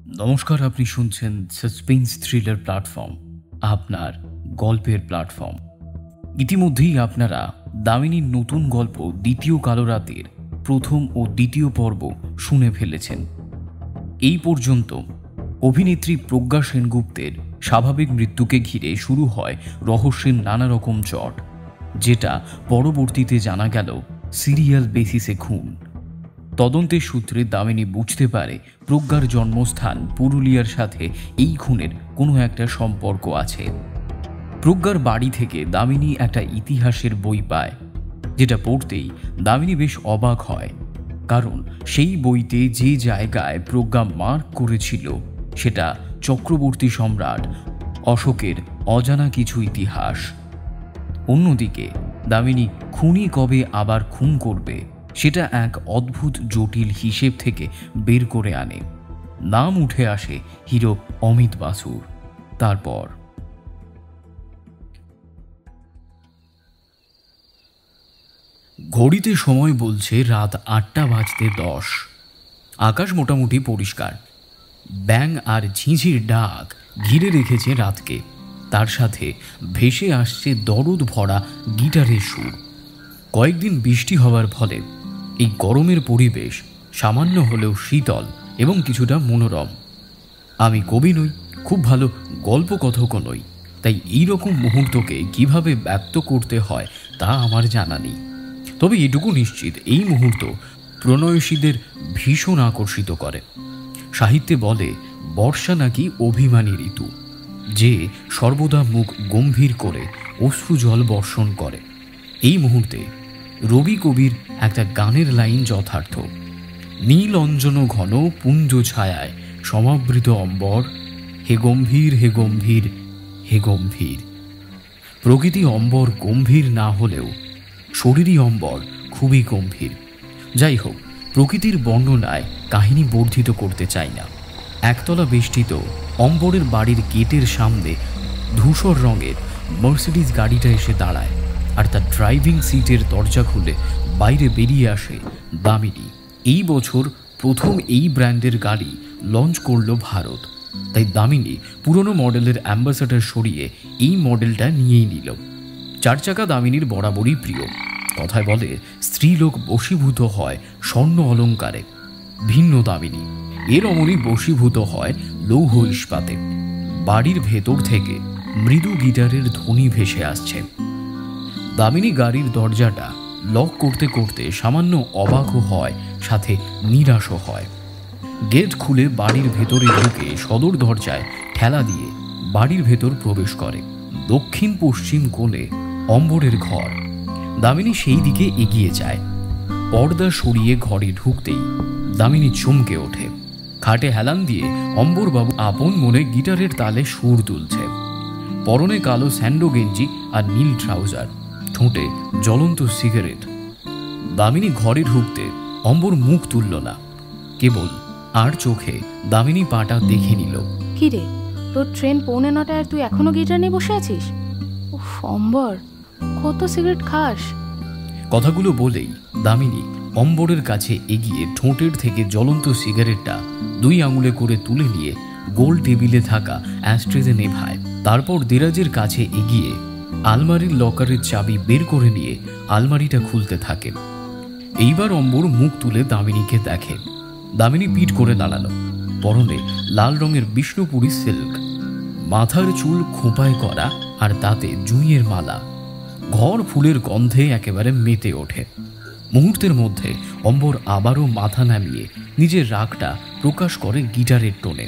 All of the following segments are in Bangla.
নমস্কার, আপনি শুনছেন সাসপেন্স থ্রিলার প্ল্যাটফর্ম, আপনার গল্পের প্ল্যাটফর্ম। ইতিমধ্যেই আপনারা দামিনীর নতুন গল্প দ্বিতীয় কালো রাতের প্রথম ও দ্বিতীয় পর্ব শুনে ফেলেছেন। এই পর্যন্ত অভিনেত্রী প্রজ্ঞা সেনগুপ্তের স্বাভাবিক মৃত্যুকে ঘিরে শুরু হয় রহস্যের নানা রকম জট, যেটা পরবর্তীতে জানা গেল সিরিয়াল বেসিসে খুন। তদন্তের সূত্রে দামিনী বুঝতে পারে প্রজ্ঞার জন্মস্থান পুরুলিয়ার সাথে এই খুনের কোনো একটা সম্পর্ক আছে। প্রজ্ঞার বাড়ি থেকে দামিনী একটা ইতিহাসের বই পায়, যেটা পড়তেই দামিনী বেশ অবাক হয়, কারণ সেই বইতে যে জায়গায় প্রজ্ঞা মার্ক করেছিল সেটা চক্রবর্তী সম্রাট অশোকের অজানা কিছু ইতিহাস। অন্যদিকে দামিনী খুনি কবে আবার খুন করবে সেটা এক অদ্ভুত জটিল হিসেব থেকে বের করে আনে। নাম উঠে আসে হিরো অমিত বাসুর। তারপর ঘড়িতে সময় বলছে রাত 8:10। আকাশ মোটামুটি পরিষ্কার। ব্যাঙ আর ঝিঁঝির ডাক ঘিরে রেখেছে রাতকে। তার সাথে ভেসে আসছে দরদ ভরা গিটারের সুর। কয়েকদিন বৃষ্টি হওয়ার ফলে এই গরমের পরিবেশ সামান্য হলেও শীতল এবং কিছুটা মনোরম। আমি কবি নই, খুব ভালো গল্পকথকও নই, তাই এই রকম মুহূর্তকে কিভাবে ব্যক্ত করতে হয় তা আমার জানা নেই। তবে এটুকু নিশ্চিত, এই মুহূর্ত প্রণয়সীদের ভীষণ আকর্ষিত করে। সাহিত্যে বলে বর্ষা নাকি অভিমানী ঋতু, যে সর্বদা মুখ গম্ভীর করে অশ্রুজল বর্ষণ করে। এই মুহূর্তে রবি কবির একটা গানের লাইন যথার্থ। নীল অঞ্জন ঘন পুঞ্জ ছায়ায় সমাবৃত অম্বর, হে গম্ভীর হে গম্ভীর হে গম্ভীর। প্রকৃতি অম্বর গম্ভীর না হলেও শরীরী অম্বর খুবই গম্ভীর। যাই হোক, প্রকৃতির বর্ণনায় কাহিনী বর্ধিত করতে চাই না। একতলা বেষ্টিত অম্বরের বাড়ির গেটের সামনে ধূসর রঙের মার্সিডিজ গাড়িটা এসে দাঁড়ায়, আর তার ড্রাইভিং সিটের দরজা খুলে বাইরে বেরিয়ে আসে দামিনী। এই বছর প্রথম এই ব্র্যান্ডের গাড়ি লঞ্চ করল ভারত, তাই দামিনী পুরনো মডেলের অ্যাম্বাসাডার সরিয়ে এই মডেলটা নিয়েই নিল। চার চাকা দামিনীর বরাবরই প্রিয়। কথায় বলে স্ত্রীলোক বশীভূত হয় স্বর্ণ অলঙ্কারে, ভিন্ন দামিনী এর অমনি বশীভূত হয় লৌহ ইস্পাতে। বাড়ির ভেতর থেকে মৃদু গিটারের ধ্বনি ভেসে আসছে। দামিনী গাড়ির দরজাটা লক করতে করতে সামান্য অবাকও হয়, সাথে নিরাশও হয়। গেট খুলে বাড়ির ভেতরে ঢুকে সদর দরজায় ঠেলা দিয়ে বাড়ির ভেতর প্রবেশ করে। দক্ষিণ পশ্চিম কোণে অম্বরের ঘর। দামিনী সেই দিকে এগিয়ে যায়। পর্দা সরিয়ে ঘরে ঢুকতেই দামিনী চমকে ওঠে। খাটে হেলান দিয়ে অম্বরবাবু আপন মনে গিটারের তালে সুর তুলছে। পরনে কালো স্যান্ডো গেঞ্জি আর নীল ট্রাউজার, ঠোঁটে জ্বলন্ত সিগারেট। দামিনী ঘরে ঢুকতে অম্বর মুখ তুলল না, কেবল আর চোখে দামিনী পাটা দেখে নিল। কি রে, তোর ট্রেন 9:45 আর তুই এখনো গিটার নিয়ে বসে আছিস? উফ অম্বর, কত সিগারেট খাস? কথাগুলো বলেই দামিনী অম্বরের কাছে এগিয়ে ঠোঁটের থেকে জ্বলন্ত সিগারেটটা 2 আঙুলে করে তুলে নিয়ে গোল টেবিলে থাকা অ্যাস্ট্রেতে নেভায়। তারপর দেরাজের কাছে এগিয়ে আলমারির লকারের চাবি বের করে নিয়ে আলমারিটা খুলতে থাকে। এইবার অম্বর মুখ তুলে দামিনীকে দেখে। দামিনী পিঠ করে দাঁড়ালো। পরনে লাল রঙের বিষ্ণুপুরী সিল্ক, মাথার চুল খোঁপায় করা, আর তাতে জুঁইয়ের মালা। ঘর ফুলের গন্ধে একেবারে মেতে ওঠে। মুহূর্তের মধ্যে অম্বর আবারও মাথা নামিয়ে নিজের রাগটা প্রকাশ করে গিটারের টোনে।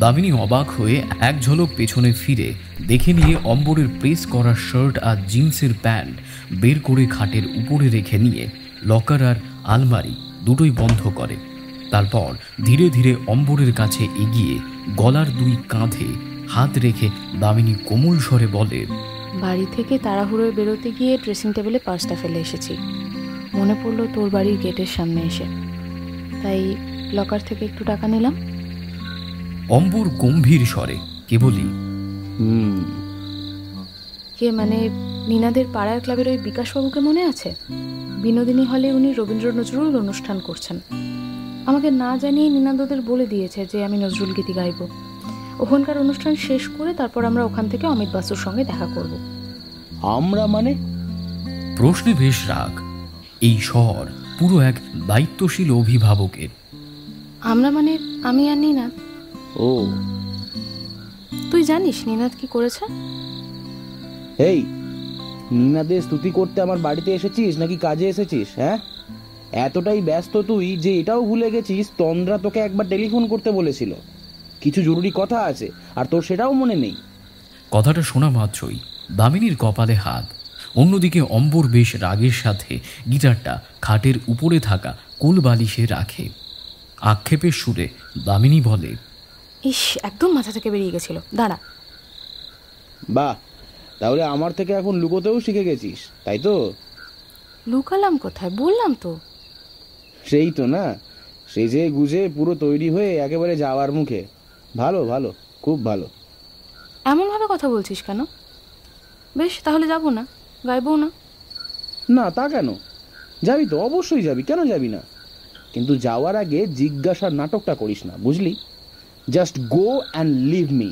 দামিনী অবাক হয়ে এক ঝলক পেছনে ফিরে দেখে নিয়ে অম্বরের প্রেস করা শার্ট আর জিন্সের প্যান্ট বের করে খাটের উপরে রেখে নিয়ে লকার আর আলমারি দুটোই বন্ধ করে। তারপর ধীরে ধীরে অম্বরের কাছে এগিয়ে গলার 2 কাঁধে হাত রেখে দামিনী কোমল স্বরে বলে, বাড়ি থেকে তাড়াহুড়োয় বেরোতে গিয়ে ড্রেসিং টেবিলে পার্সটা ফেলে এসেছি। মনে পড়লো তোর বাড়ির গেটের সামনে এসে, তাই লকার থেকে একটু টাকা নিলাম। অম্বর গম্ভীর স্বরে কেবলই কে, মানে নিনাদের পাড়ার ক্লাবের ওই বিকাশবাবুকে মনে আছে? বিনোদিনী হলে উনি রবীন্দ্র নজরুল অনুষ্ঠান করছেন। আমাকে না জানিয়ে নিনাদদের বলে দিয়েছে যে আমি নজরুল গীতি গাইব। ওখানকার অনুষ্ঠান শেষ করে তারপর আমরা ওখান থেকে অমিত বাসুর সঙ্গে দেখা করব। আমরা মানে? প্রশ্নে বেশ রাগ। এই শহর পুরো এক দায়িত্বশীল অভিভাবকের। আমরা মানে আমি আর নিনাদ। ও, তুই জানিস নিনাদ কি করেছে? এই নিনাদের স্তুতি করতে আমার বাড়িতে এসেছিস নাকি কাজে এসেছিস? হ্যাঁ, এতটাই ব্যস্ত তুই যে এটাও ভুলে গেছিস তন্দ্রা তোকে একবার টেলিফোন করতে বলেছিল, কিছু জরুরি কথা আছে, আর তোর সেটাও মনে নেই। কথাটা শোনা মাত্রই দামিনীর কপালে হাত। অন্যদিকে অম্বর বেশ রাগের সাথে গিটারটা খাটের উপরে থাকা কোল বালিশে রাখে। আক্ষেপের সুরে দামিনী বলে, ইস, একদম মাথা থেকে বেরিয়ে গেছিল। দাঁড়া। বাহ, তাহলে আমার থেকে এখন লুকোতেও শিখে গেছিস, তাই তো? লুকালাম কোথায়? বললাম তো। সেই তো না, সেজে গুজে পুরো তৈরি হয়ে একেবারে যাওয়ার মুখে। ভালো ভালো, খুব ভালো। এমনভাবে কথা বলছিস কেন? বেশ, তাহলে যাবো না, গাইবো না। না, তা কেন? যাবি তো, অবশ্যই যাবি, কেন যাবি না? কিন্তু যাওয়ার আগে জিজ্ঞাসার নাটকটা করিস না, বুঝলি? Just go and leave me.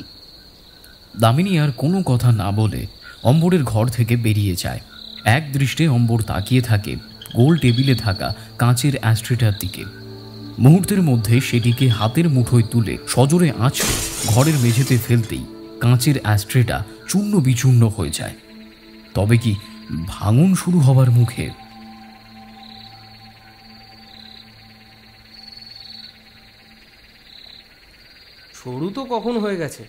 Damini আর কোনো কথা না বলে অম্বরের ঘর থেকে বেরিয়ে যায়। এক দৃষ্টে অম্বর তাকিয়ে থাকে গোল টেবিলে থাকা কাঁচের অ্যাস্ট্রেটার দিকে। মুহূর্তের মধ্যে সেটিকে হাতের মুঠোয় তুলে সজোরে আঁচড়ে ঘরের মেঝেতে ফেলতেই কাঁচের অ্যাস্ট্রেটা চূর্ণ বিচূর্ণ হয়ে যায়। তবে কি ভাঙন শুরু হবার মুখে। শুরু তো কখন হয়ে গেছে,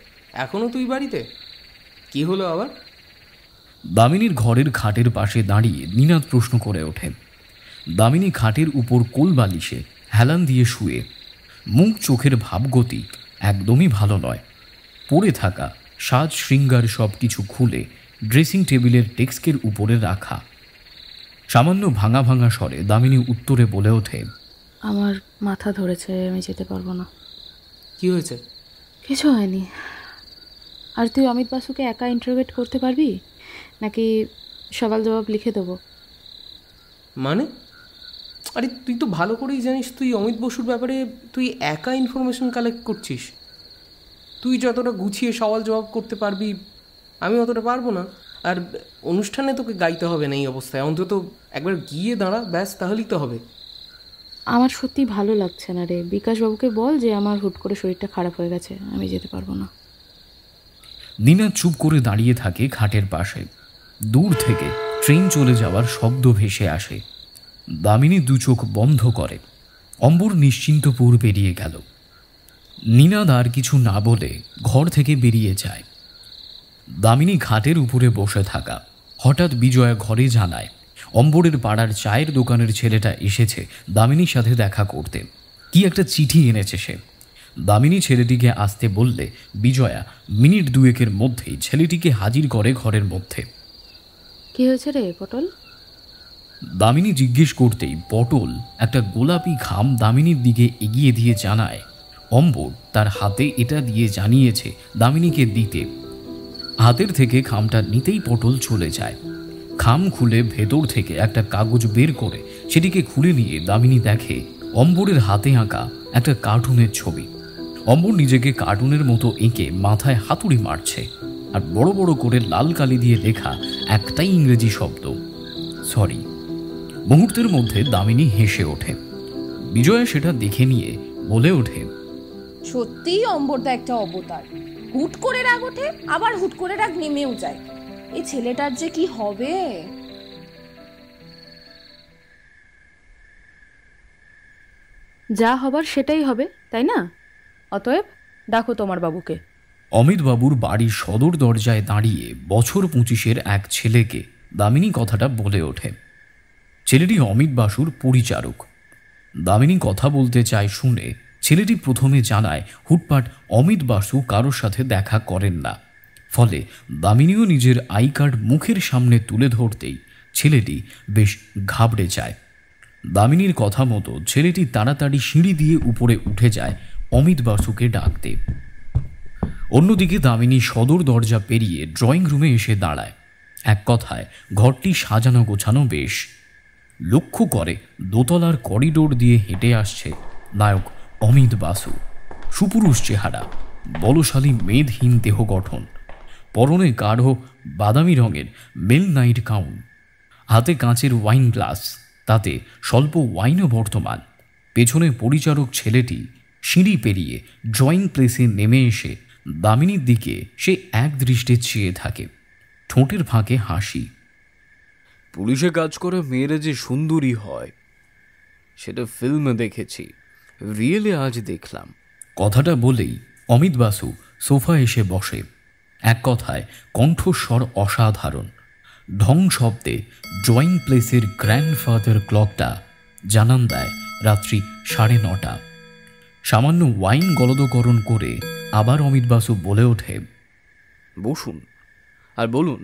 এখনো তুই বাড়িতে? কি হলো আবার? দামিনীর ঘরের খাটের পাশে দাঁড়িয়ে নিনাদ প্রশ্ন করে ওঠে। দামিনী খাটের উপর কোল বালিশে হেলান দিয়ে শুয়ে, মুখ চোখের ভাবগতি একদমই ভালো নয়। পড়ে থাকা সাজ শৃঙ্গার সব কিছু খুলে ড্রেসিং টেবিলের ডেস্কের উপরে রাখা। সামান্য ভাঙা ভাঙা স্বরে দামিনী উত্তরে বলে ওঠে, আমার মাথা ধরেছে, আমি যেতে পারবো না। কি হয়েছে? কিছু হয়নি। আর তুই অমিত বাসুকে একা ইন্টারোগেট করতে পারবি নাকি সওয়াল জবাব লিখে দেবো? মানে? আরে তুই তো ভালো করেই জানিস তুই অমিত বসুর ব্যাপারে তুই একা ইনফরমেশন কালেক্ট করছিস। তুই যতটা গুছিয়ে সওয়াল জবাব করতে পারবি আমি অতটা পারবো না। আর অনুষ্ঠানে তোকে গাইতে হবে না এই অবস্থায়, অন্তত একবার গিয়ে দাঁড়া, ব্যাস, তাহলেই তো হবে। আমার সত্যি ভালো লাগছে না রে। বিকাশবাবুকে বল যে আমার হুট করে শরীরটা খারাপ হয়ে গেছে, আমি যেতে পারবো না। নিনাদ চুপ করে দাঁড়িয়ে থাকে খাটের পাশে। দূর থেকে ট্রেন চলে যাওয়ার শব্দ ভেসে আসে। দামিনী দু চোখ বন্ধ করে। অম্বর নিশ্চিন্তপুর বেরিয়ে গেল। নিনাদ আর কিছু না বলে ঘর থেকে বেরিয়ে যায়। দামিনী খাটের উপরে বসে থাকা। হঠাৎ বিজয়া ঘরে জানায় অম্বরের পাড়ার চায়ের দোকানের ছেলেটা এসেছে দামিনীর সাথে দেখা করতে। কি একটা চিঠি এনেছে সে। দামিনী ছেলেটিকে আসতে বললে বিজয়া মিনিট দুয়েকের মধ্যেই ছেলেটিকে হাজির করে ঘরের মধ্যে। কি হয়েছে রে পটল? দামিনী জিজ্ঞেস করতেই পটল একটা গোলাপি খাম দামিনীর দিকে এগিয়ে দিয়ে জানায় অম্বর তার হাতে এটা দিয়ে জানিয়েছে দামিনীকে দিতে। হাতের থেকে খামটা নিতেই পটল চলে যায়। খাম খুলে ভেতর থেকে একটা কাগজ বের করে সেটিকে খুলে নিয়ে দামিনী দেখে অম্বরের হাতে আঁকা একটা কার্টুনের ছবি। অম্বর নিজেকে কার্টুনের মতো এঁকে মাথায় হাতুড়ি মারছে, আর বড় বড় করে লাল কালি দিয়ে লেখা একটাই ইংরেজি শব্দ, সরি। মুহূর্তের মধ্যে দামিনী হেসে ওঠে। বিজয়া সেটা দেখে নিয়ে বলে ওঠে, সত্যিই অম্বরদা একটা অবতার। হুট করে রাগ ওঠে, আবার হুট করে রাগ নেমেও যায়। এই ছেলেটার যে কি হবে। যা হবার সেটাই হবে, তাই না? অতএব ডাকো তোমার বাবুকে। অমিত বাবুর বাড়ির সদর দরজায় দাঁড়িয়ে বছর 25-এর এক ছেলেকে দামিনী কথাটা বলে ওঠে। ছেলেটি অমিত বাসুর পরিচারক। দামিনী কথা বলতে চায় শুনে ছেলেটি প্রথমে জানায় হুটপাট অমিত বাসু কারোর সাথে দেখা করেন না। ফলে দামিনীও নিজের আই কার্ড মুখের সামনে তুলে ধরতেই ছেলেটি বেশ ঘাবড়ে যায়। দামিনীর কথা মতো ছেলেটি তাড়াতাড়ি সিঁড়ি দিয়ে উপরে উঠে যায় অমিত বাসুকে ডাকতে। অন্যদিকে দামিনী সদর দরজা পেরিয়ে ড্রয়িং রুমে এসে দাঁড়ায়। এক কথায় ঘরটি সাজানো গোছানো বেশ। লক্ষ্য করে দোতলার করিডোর দিয়ে হেঁটে আসছে নায়ক অমিত বাসু, সুপুরুষ চেহারা, বলশালী মেদহীন দেহ গঠন, পরনে গাঢ় বাদামি রঙের মেল নাইট গাউন, হাতে কাঁচের ওয়াইন গ্লাস, তাতে স্বল্প ওয়াইনও বর্তমান। পেছনে পরিচারক ছেলেটি সিঁড়ি পেরিয়ে ড্রয়িং প্লেসে নেমে এসে দামিনীর দিকে সে এক দৃষ্টে চেয়ে থাকে, ঠোঁটের ফাঁকে হাসি। পুলিশে কাজ করে মেয়েরা যে সুন্দরী হয় সেটা ফিল্মে দেখেছি, রিয়েলে আজ দেখলাম। কথাটা বলেই অমিত বাসু সোফা এসে বসে। এক কথায় কণ্ঠস্বর অসাধারণ। ঢং শব্দে ড্রয়িং প্লেসের গ্র্যান্ডফাদার ক্লকটা জানান দেয় রাত্রি 9:30। সামান্য ওয়াইন গলদকরণ করে আবার অমিত বাসু বলে ওঠে, বসুন আর বলুন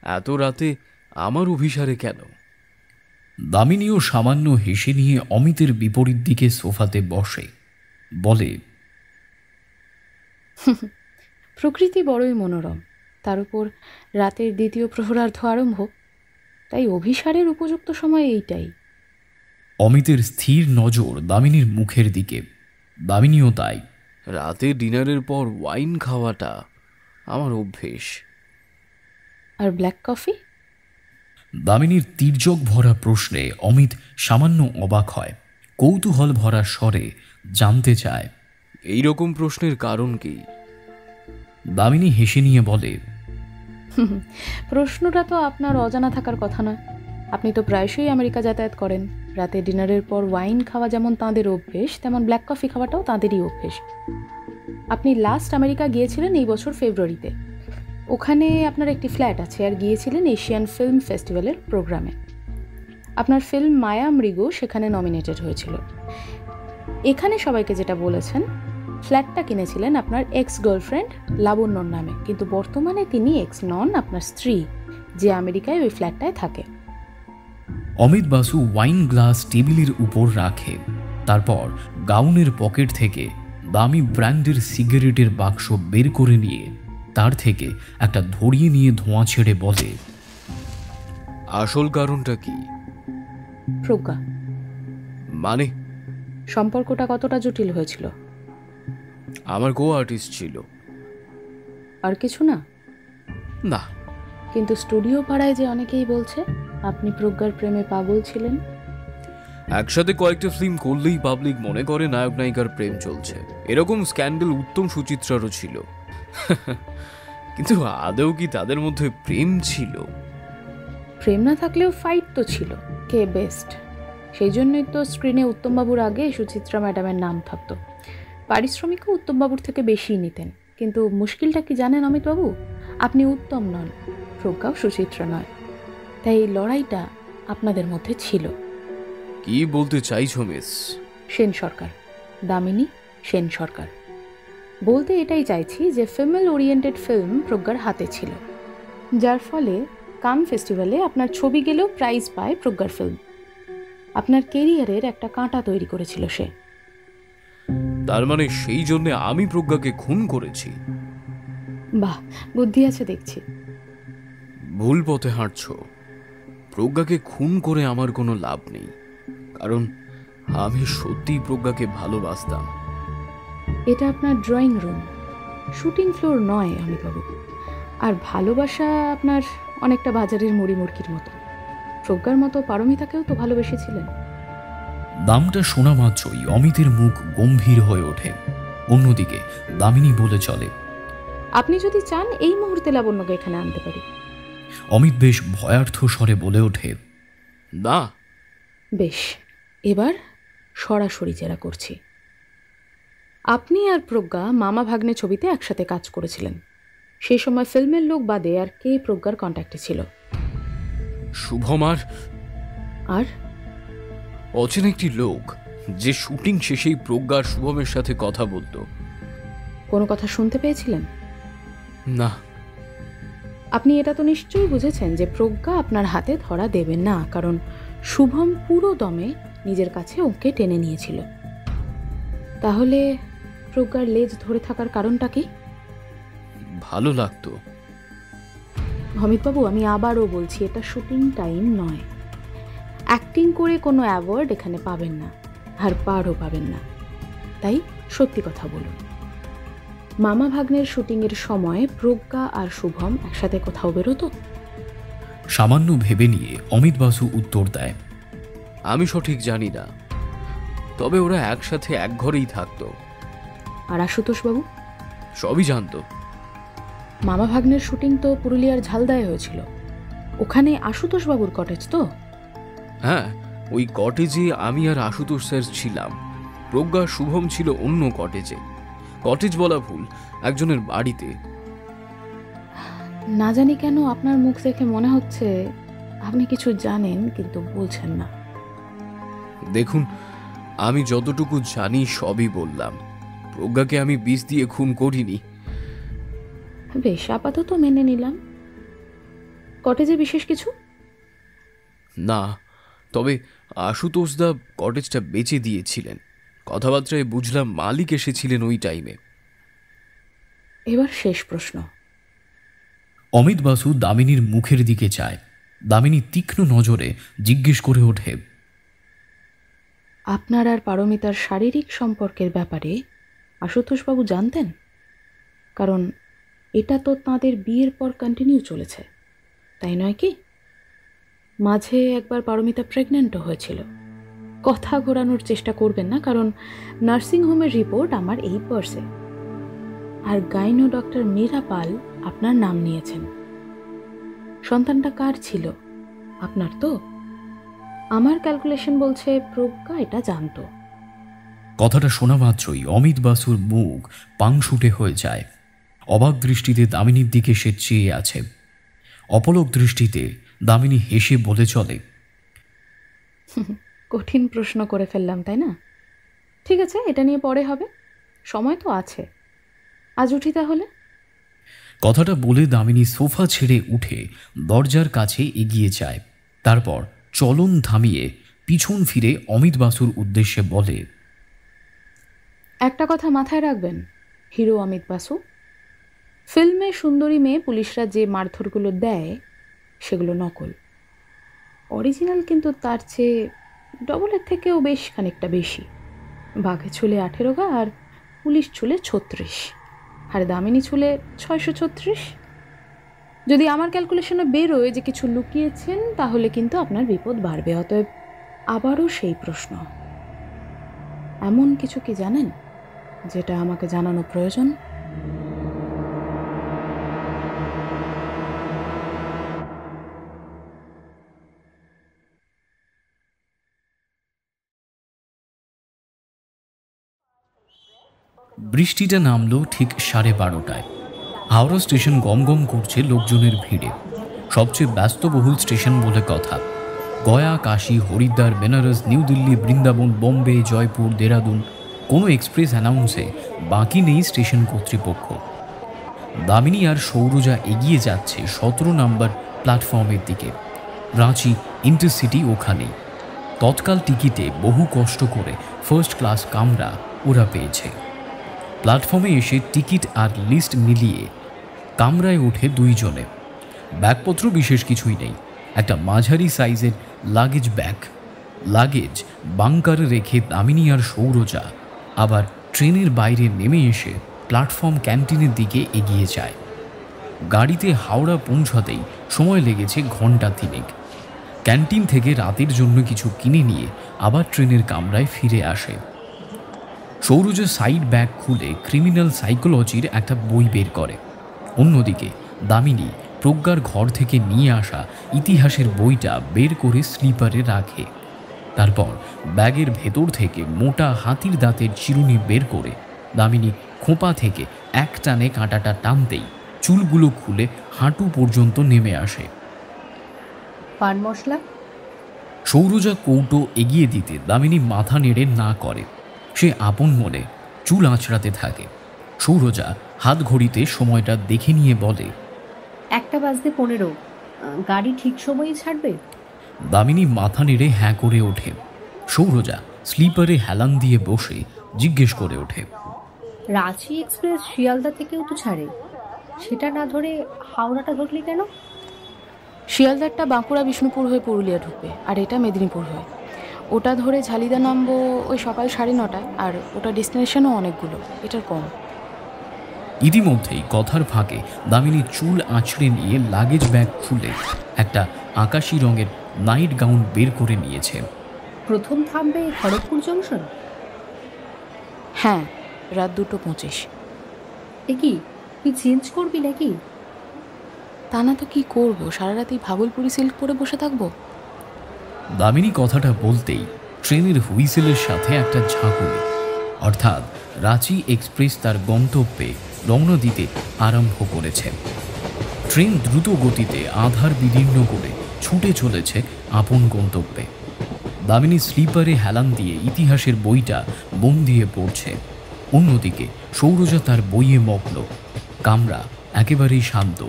এত রাতে আমার অভিসারে কেন? দামিনীও সামান্য হেসে নিয়ে অমিতের বিপরীত দিকে সোফাতে বসে, বলে, প্রকৃতি বড়ই মনোরম, তার উপর রাতের দ্বিতীয় প্রহরার্ধ আরম্ভ, তাই অভিসারের উপযুক্ত সময় এইটাই। অমিতের স্থির নজর দামিনীর মুখের দিকে। দামিনীও তাই। রাতে ডিনারের পর ওয়াইন খাওয়াটা আমার অভ্যেস। আর ব্ল্যাক কফি? দামিনীর তির্যক ভরা প্রশ্নে অমিত সামান্য অবাক হয়, কৌতূহল ভরা স্বরে জানতে চায়, এই রকম প্রশ্নের কারণ কি? দামিনী হেসে নিয়ে বলে, প্রশ্নটা তো আপনার অজানা থাকার কথা নয়। আপনি তো প্রায়শই আমেরিকা যাতায়াত করেন। রাতে ডিনারের পর ওয়াইন খাওয়া যেমন তাঁদের অভ্যেস, তেমন ব্ল্যাক কফি খাওয়াটাও তাঁদেরই অভ্যেস। আপনি লাস্ট আমেরিকা গিয়েছিলেন এই বছর ফেব্রুয়ারিতে। ওখানে আপনার একটি ফ্ল্যাট আছে, আর গিয়েছিলেন এশিয়ান ফিল্ম ফেস্টিভ্যালের প্রোগ্রামে। আপনার ফিল্ম মায়া মৃগু সেখানে নমিনেটেড হয়েছিল। এখানে সবাইকে যেটা বলেছেন, ফ্ল্যাটটা কিনেছিলেন আপনার এক্স গার্লফ্রেন্ড লাবণ্যর নামে, কিন্তু বর্তমানে তিনি এক্স নন, আপনার স্ত্রী, যে আমেরিকায় ওই ফ্ল্যাটটায় থাকে। অমিত বাসু ওয়াইন গ্লাস টেবিলের উপর রাখে, তারপর গাউনের পকেট থেকে দামি ব্র্যান্ডের সিগারেটের বাক্স বের করে নিয়ে তার থেকে একটা ধরিয়ে নিয়ে ধোঁয়া ছেড়ে বলে, আসল কারণটা কি? প্রজ্ঞা। মানে? সম্পর্কটা কতটা জটিল হয়েছিল? আমার কো আর্টিস্ট ছিল। আর কিছু না? না। কিন্তু স্টুডিও পাড়ায় যে অনেকেই বলছে আপনি প্রজ্ঞার প্রেমে পাগল ছিলেন। একসাথে কয়েকটা ফিল্ম করলেই পাবলিক মনে করে নায়ক নায়িকার প্রেম চলছে। এরকম স্ক্যান্ডাল উত্তম সুচিত্রারও ছিল। কিন্তু আদৌ কি তাদের মধ্যে প্রেম ছিল? প্রেম না থাকলেও ফাইট তো ছিল, কে বেস্ট। সেই জন্যই তো স্ক্রিনে উত্তমবাবুর আগে সুচিত্রা ম্যাডামের নাম থাকতো। পারিশ্রমিকও উত্তমবাবুর থেকে বেশিই নিতেন। কিন্তু মুশকিলটা কি জানেন অমিতবাবু? আপনি উত্তম নন, প্রজ্ঞাও সুচিত্রা নয়। তাই এই লড়াইটা আপনাদের মধ্যে ছিল। কি বলতে চাইছো মিস? সেন সরকার, দামিনী সেন সরকার। বলতে এটাই চাইছি যে ফিমেল ওরিয়েন্টেড ফিল্ম প্রজ্ঞার হাতে ছিল, যার ফলে কান ফেস্টিভ্যালে আপনার ছবি গেলেও প্রাইজ পায় প্রজ্ঞার ফিল্ম। আপনার কেরিয়ারের একটা কাঁটা তৈরি করেছিল সে। তার মানে সেই জন্য আমি প্রজ্ঞাকে খুন করেছি? বাহ, বুদ্ধি আছে দেখছি। ভুল পথে হাঁটছো। প্রজ্ঞাকে খুন করে আমার কোনো লাভ নেই, কারণ আমি সত্যিই প্রজ্ঞাকে ভালোবাসতাম। এটা আপনার ড্রয়িং রুম, শুটিং ফ্লোর নয় অমিতবাবু। আর ভালোবাসা আপনার অনেকটা বাজারের মুড়ি মুড়কির মতো। প্রজ্ঞার মতো পারমিতাকেও তো ভালোবেসেছিলেন। দামটা শোনা মাত্রই অমিতের মুখ গম্ভীর হয়ে ওঠে। অন্যদিকে দামিনী বলে চলে, আপনি যদি চান এই মুহূর্তে লাবণ্যকে এখানে আনতে পারি। অমিত বেশ ভয়ার্থ স্বরে বলে ওঠে, না। বেশ, এবার সরাসরি জেরা করছি। আপনি আর প্রজ্ঞা মামা ভাগ্নে ছবিতে একসাথে কাজ করেছিলেন। সেই সময় ফিল্মের লোক বাদে আর কে প্রজ্ঞার কন্ট্যাক্টে ছিল? শুভম আর অচেনা একটি লোক, যে শুটিং শেষেই প্রজ্ঞা আর শুভমের সাথে কথা বলতো। কোনো কথা শুনতে পেয়েছিলেন? না। আপনি এটা তো নিশ্চয়ই বুঝেছেন যে প্রজ্ঞা আপনার হাতে ধরা দেবেন না, কারণ শুভম পুরো দমে নিজের কাছে ওকে টেনে নিয়েছিল। তাহলে প্রজ্ঞার লেজ ধরে থাকার কারণটা কি? ভালো লাগতো। অমিতবাবু, আমি আবারও বলছি, এটা শুটিং টাইম নয়। অ্যাক্টিং করে কোনো অ্যাওয়ার্ড এখানে পাবেন না, আর পারও পাবেন না। তাই সত্যি কথা বলুন, মামা ভাগ্নের শুটিংয়ের সময় প্রজ্ঞা আর শুভম একসাথে কোথাও বেরোতো? সামান্য ভেবে নিয়ে অমিত বাসু উত্তর দেয়, আমি সঠিক জানি না, তবে ওরা একসাথে এক ঘরেই থাকতো। আর আশুতোষবাবু? সবই জানতো। মামা ভাগ্নের শুটিং তো পুরুলিয়ার ঝালদায় হয়েছিল, ওখানে আশুতোষবাবুর কটেজ তো? হ্যাঁ, ওই কটেজে আমি আর আশুতোষ স্যার ছিলাম। প্রজ্ঞা শুভম ছিল অন্য কটেজে। কটেজ বলা ভুল, একজনের বাড়িতে। না জানি কেন আপনার মুখ দেখে মনে হচ্ছে আপনি কিছু জানেন কিন্তু বলছেন না। দেখুন, আমি যতটুকু জানি সবই বললাম। প্রজ্ঞাকে আমি বিষ দিয়ে খুন করিনি। বেশ, আপাতত মেনে নিলাম। কটেজে বিশেষ কিছু? না, তবে আশুতোষদা কটেজটা বেচে দিয়েছিলেন। কথাবার্তায় বুঝলাম মালিক এসেছিলেন ওই টাইমে। এবার শেষ প্রশ্ন। অমিত বাসু দামিনীর মুখের দিকে চায়। দামিনী তীক্ষ্ণ নজরে জিজ্ঞেস করে ওঠে, আপনার আর পারমিতার শারীরিক সম্পর্কের ব্যাপারে আশুতোষবাবু জানতেন? কারণ এটা তো তাঁদের বিয়ের পর কন্টিনিউ চলেছে, তাই নয় কি? মাঝে একবার পারমিতা প্রেগনেন্টও হয়েছিল। কথা ঘোরানোর চেষ্টা করবেন না, কারণ নার্সিংহোমের রিপোর্ট আমার এই পার্সে। আর গাইনো ডক্টর মীরা পাল আপনার নাম নিয়েছেন। সন্তানটা কার ছিল? আপনার তো? আমার ক্যালকুলেশন বলছে প্রজ্ঞা এটা জানতো। কথাটা শোনা মাত্রই অমিত বাসুর মুখ পাংশুটে হয়ে যায়। অবাক দৃষ্টিতে দামিনীর দিকে সে চেয়ে আছে। অপলক দৃষ্টিতে দামিনী হেসে বলে চলে, কঠিন প্রশ্ন করে ফেললাম তাই না? ঠিক আছে, এটা নিয়ে পরে হবে, সময় তো আছে। আজ উঠি তাহলে। কথাটা বলে দামিনী সোফা ছেড়ে উঠে দরজার কাছে এগিয়ে যায়। তারপর চলন থামিয়ে পিছন ফিরে অমিত বাসুর উদ্দেশ্যে বলে, একটা কথা মাথায় রাখবেন হিরো অমিত বাসু, ফিল্মে সুন্দরী মেয়ে পুলিশরা যে মারধরগুলো দেয় সেগুলো নকল। অরিজিনাল কিন্তু তার চেয়ে ডবলের থেকেও বেশ খানিকটা বেশি। বাঘে ছুলে 18 গা আর পুলিশ ছুলে 36, আর দামিনী ছুলে 636। যদি আমার ক্যালকুলেশনে বেরোয় যে কিছু লুকিয়েছেন তাহলে কিন্তু আপনার বিপদ বাড়বে। অতএব আবারও সেই প্রশ্ন, এমন কিছু কি জানেন যেটা আমাকে জানানো প্রয়োজন? বৃষ্টিটা নামলো ঠিক 12:30টায়। হাওড়া স্টেশন গমগম করছে লোকজনের ভিড়ে। সবচেয়ে ব্যস্তবহুল স্টেশন বলে কথা। গয়া, কাশী, হরিদ্বার, বেনারস, নিউ দিল্লি, বৃন্দাবন, বোম্বে, জয়পুর, দেরাদুন, কোনো এক্সপ্রেস অ্যানাউন্সে বাকি নেই স্টেশন কর্তৃপক্ষ। দামিনী আর সৌরজা এগিয়ে যাচ্ছে 17 নম্বর প্ল্যাটফর্মের দিকে। রাঁচি ইন্টারসিটি ওখানেই। তৎকাল টিকিটে বহু কষ্ট করে ফার্স্ট ক্লাস কামরা ওরা পেয়েছে। প্ল্যাটফর্মে এসে টিকিট আর লিস্ট মিলিয়ে কামরায় ওঠে 2 জনে। ব্যাগপত্র বিশেষ কিছুই নেই, একটা মাঝারি সাইজের লাগেজ ব্যাগ। লাগেজ বাংকারে রেখে দামিনী আর সৌরজা আবার ট্রেনের বাইরে নেমে এসে প্ল্যাটফর্ম ক্যান্টিনের দিকে এগিয়ে যায়। গাড়িতে হাওড়া পৌঁছাতেই সময় লেগেছে ঘন্টা 3। ক্যান্টিন থেকে রাতের জন্য কিছু কিনে নিয়ে আবার ট্রেনের কামরায় ফিরে আসে। সৌরজা সাইড ব্যাগ খুলে ক্রিমিনাল সাইকোলজির একটা বই বের করে। অন্যদিকে দামিনী প্রজ্ঞার ঘর থেকে নিয়ে আসা ইতিহাসের বইটা বের করে স্লিপারে রাখে। তারপর ব্যাগের ভেতর থেকে মোটা হাতির দাঁতের চিরুনি বের করে দামিনী খোঁপা থেকে এক টানে কাঁটাটা টানতেই চুলগুলো খুলে হাঁটু পর্যন্ত নেমে আসে। পান মশলা? সৌরজা কৌটো এগিয়ে দিতে দামিনী মাথা নেড়ে না করে। সে আপন মনে চুল আঁচড়াতে থাকে। সৌরজা হাত ঘড়িতে সময়টা দেখে নিয়ে বলে, 1:15। গাড়ি ঠিক সময়ই ছাড়বে? দামিনী মাথা নেড়ে হ্যাঁ করে ওঠে। সৌরজা স্লিপারে হেলান দিয়ে বসে জিজ্ঞেস করে ওঠে, রাঁচি এক্সপ্রেস শিয়ালদা থেকেও তো ছাড়ে, সেটা না ধরে হাওড়াটা ধরলি কেন? শিয়ালদারটা বাঁকুড়া বিষ্ণুপুর হয়ে পুরুলিয়া ঢুকবে, আর এটা মেদিনীপুর হয়ে। ওটা ধরে ঝালিদা নামবো ওই সকাল 9:30টায়, আর ওটা ডেস্টিনেশনও অনেকগুলো, এটার কম। ইতিমধ্যেই কথার ফাঁকে দামিনী চুল আঁচড়ে নিয়ে লাগেজ ব্যাগ খুলে একটা আকাশি রঙের নাইট গাউন বের করে নিয়েছে। প্রথম থামবে খড়গপুর জংশন? হ্যাঁ, রাত 2:25। এ কি, তুই চেঞ্জ করবি নাকি? তা না তো কি করব, সারা রাতেই ভাগলপুরি সিল্ক পরে বসে থাকবো? দামিনী কথাটা বলতেই ট্রেনের হুইসেলের সাথে একটা ঝাঁকুনি, অর্থাৎ রাঁচি এক্সপ্রেস তার গন্তব্যে রওনা দিতে আরম্ভ করেছে। ট্রেন দ্রুত গতিতে আধার বিদীর্ণ করে ছুটে চলেছে আপন গন্তব্যে। দামিনী স্লিপারে হেলান দিয়ে ইতিহাসের বইটা মন দিয়ে পড়ছে। অন্যদিকে সৌরজা তার বইয়ে মগ্ন, কামরা একেবারেই শান্ত।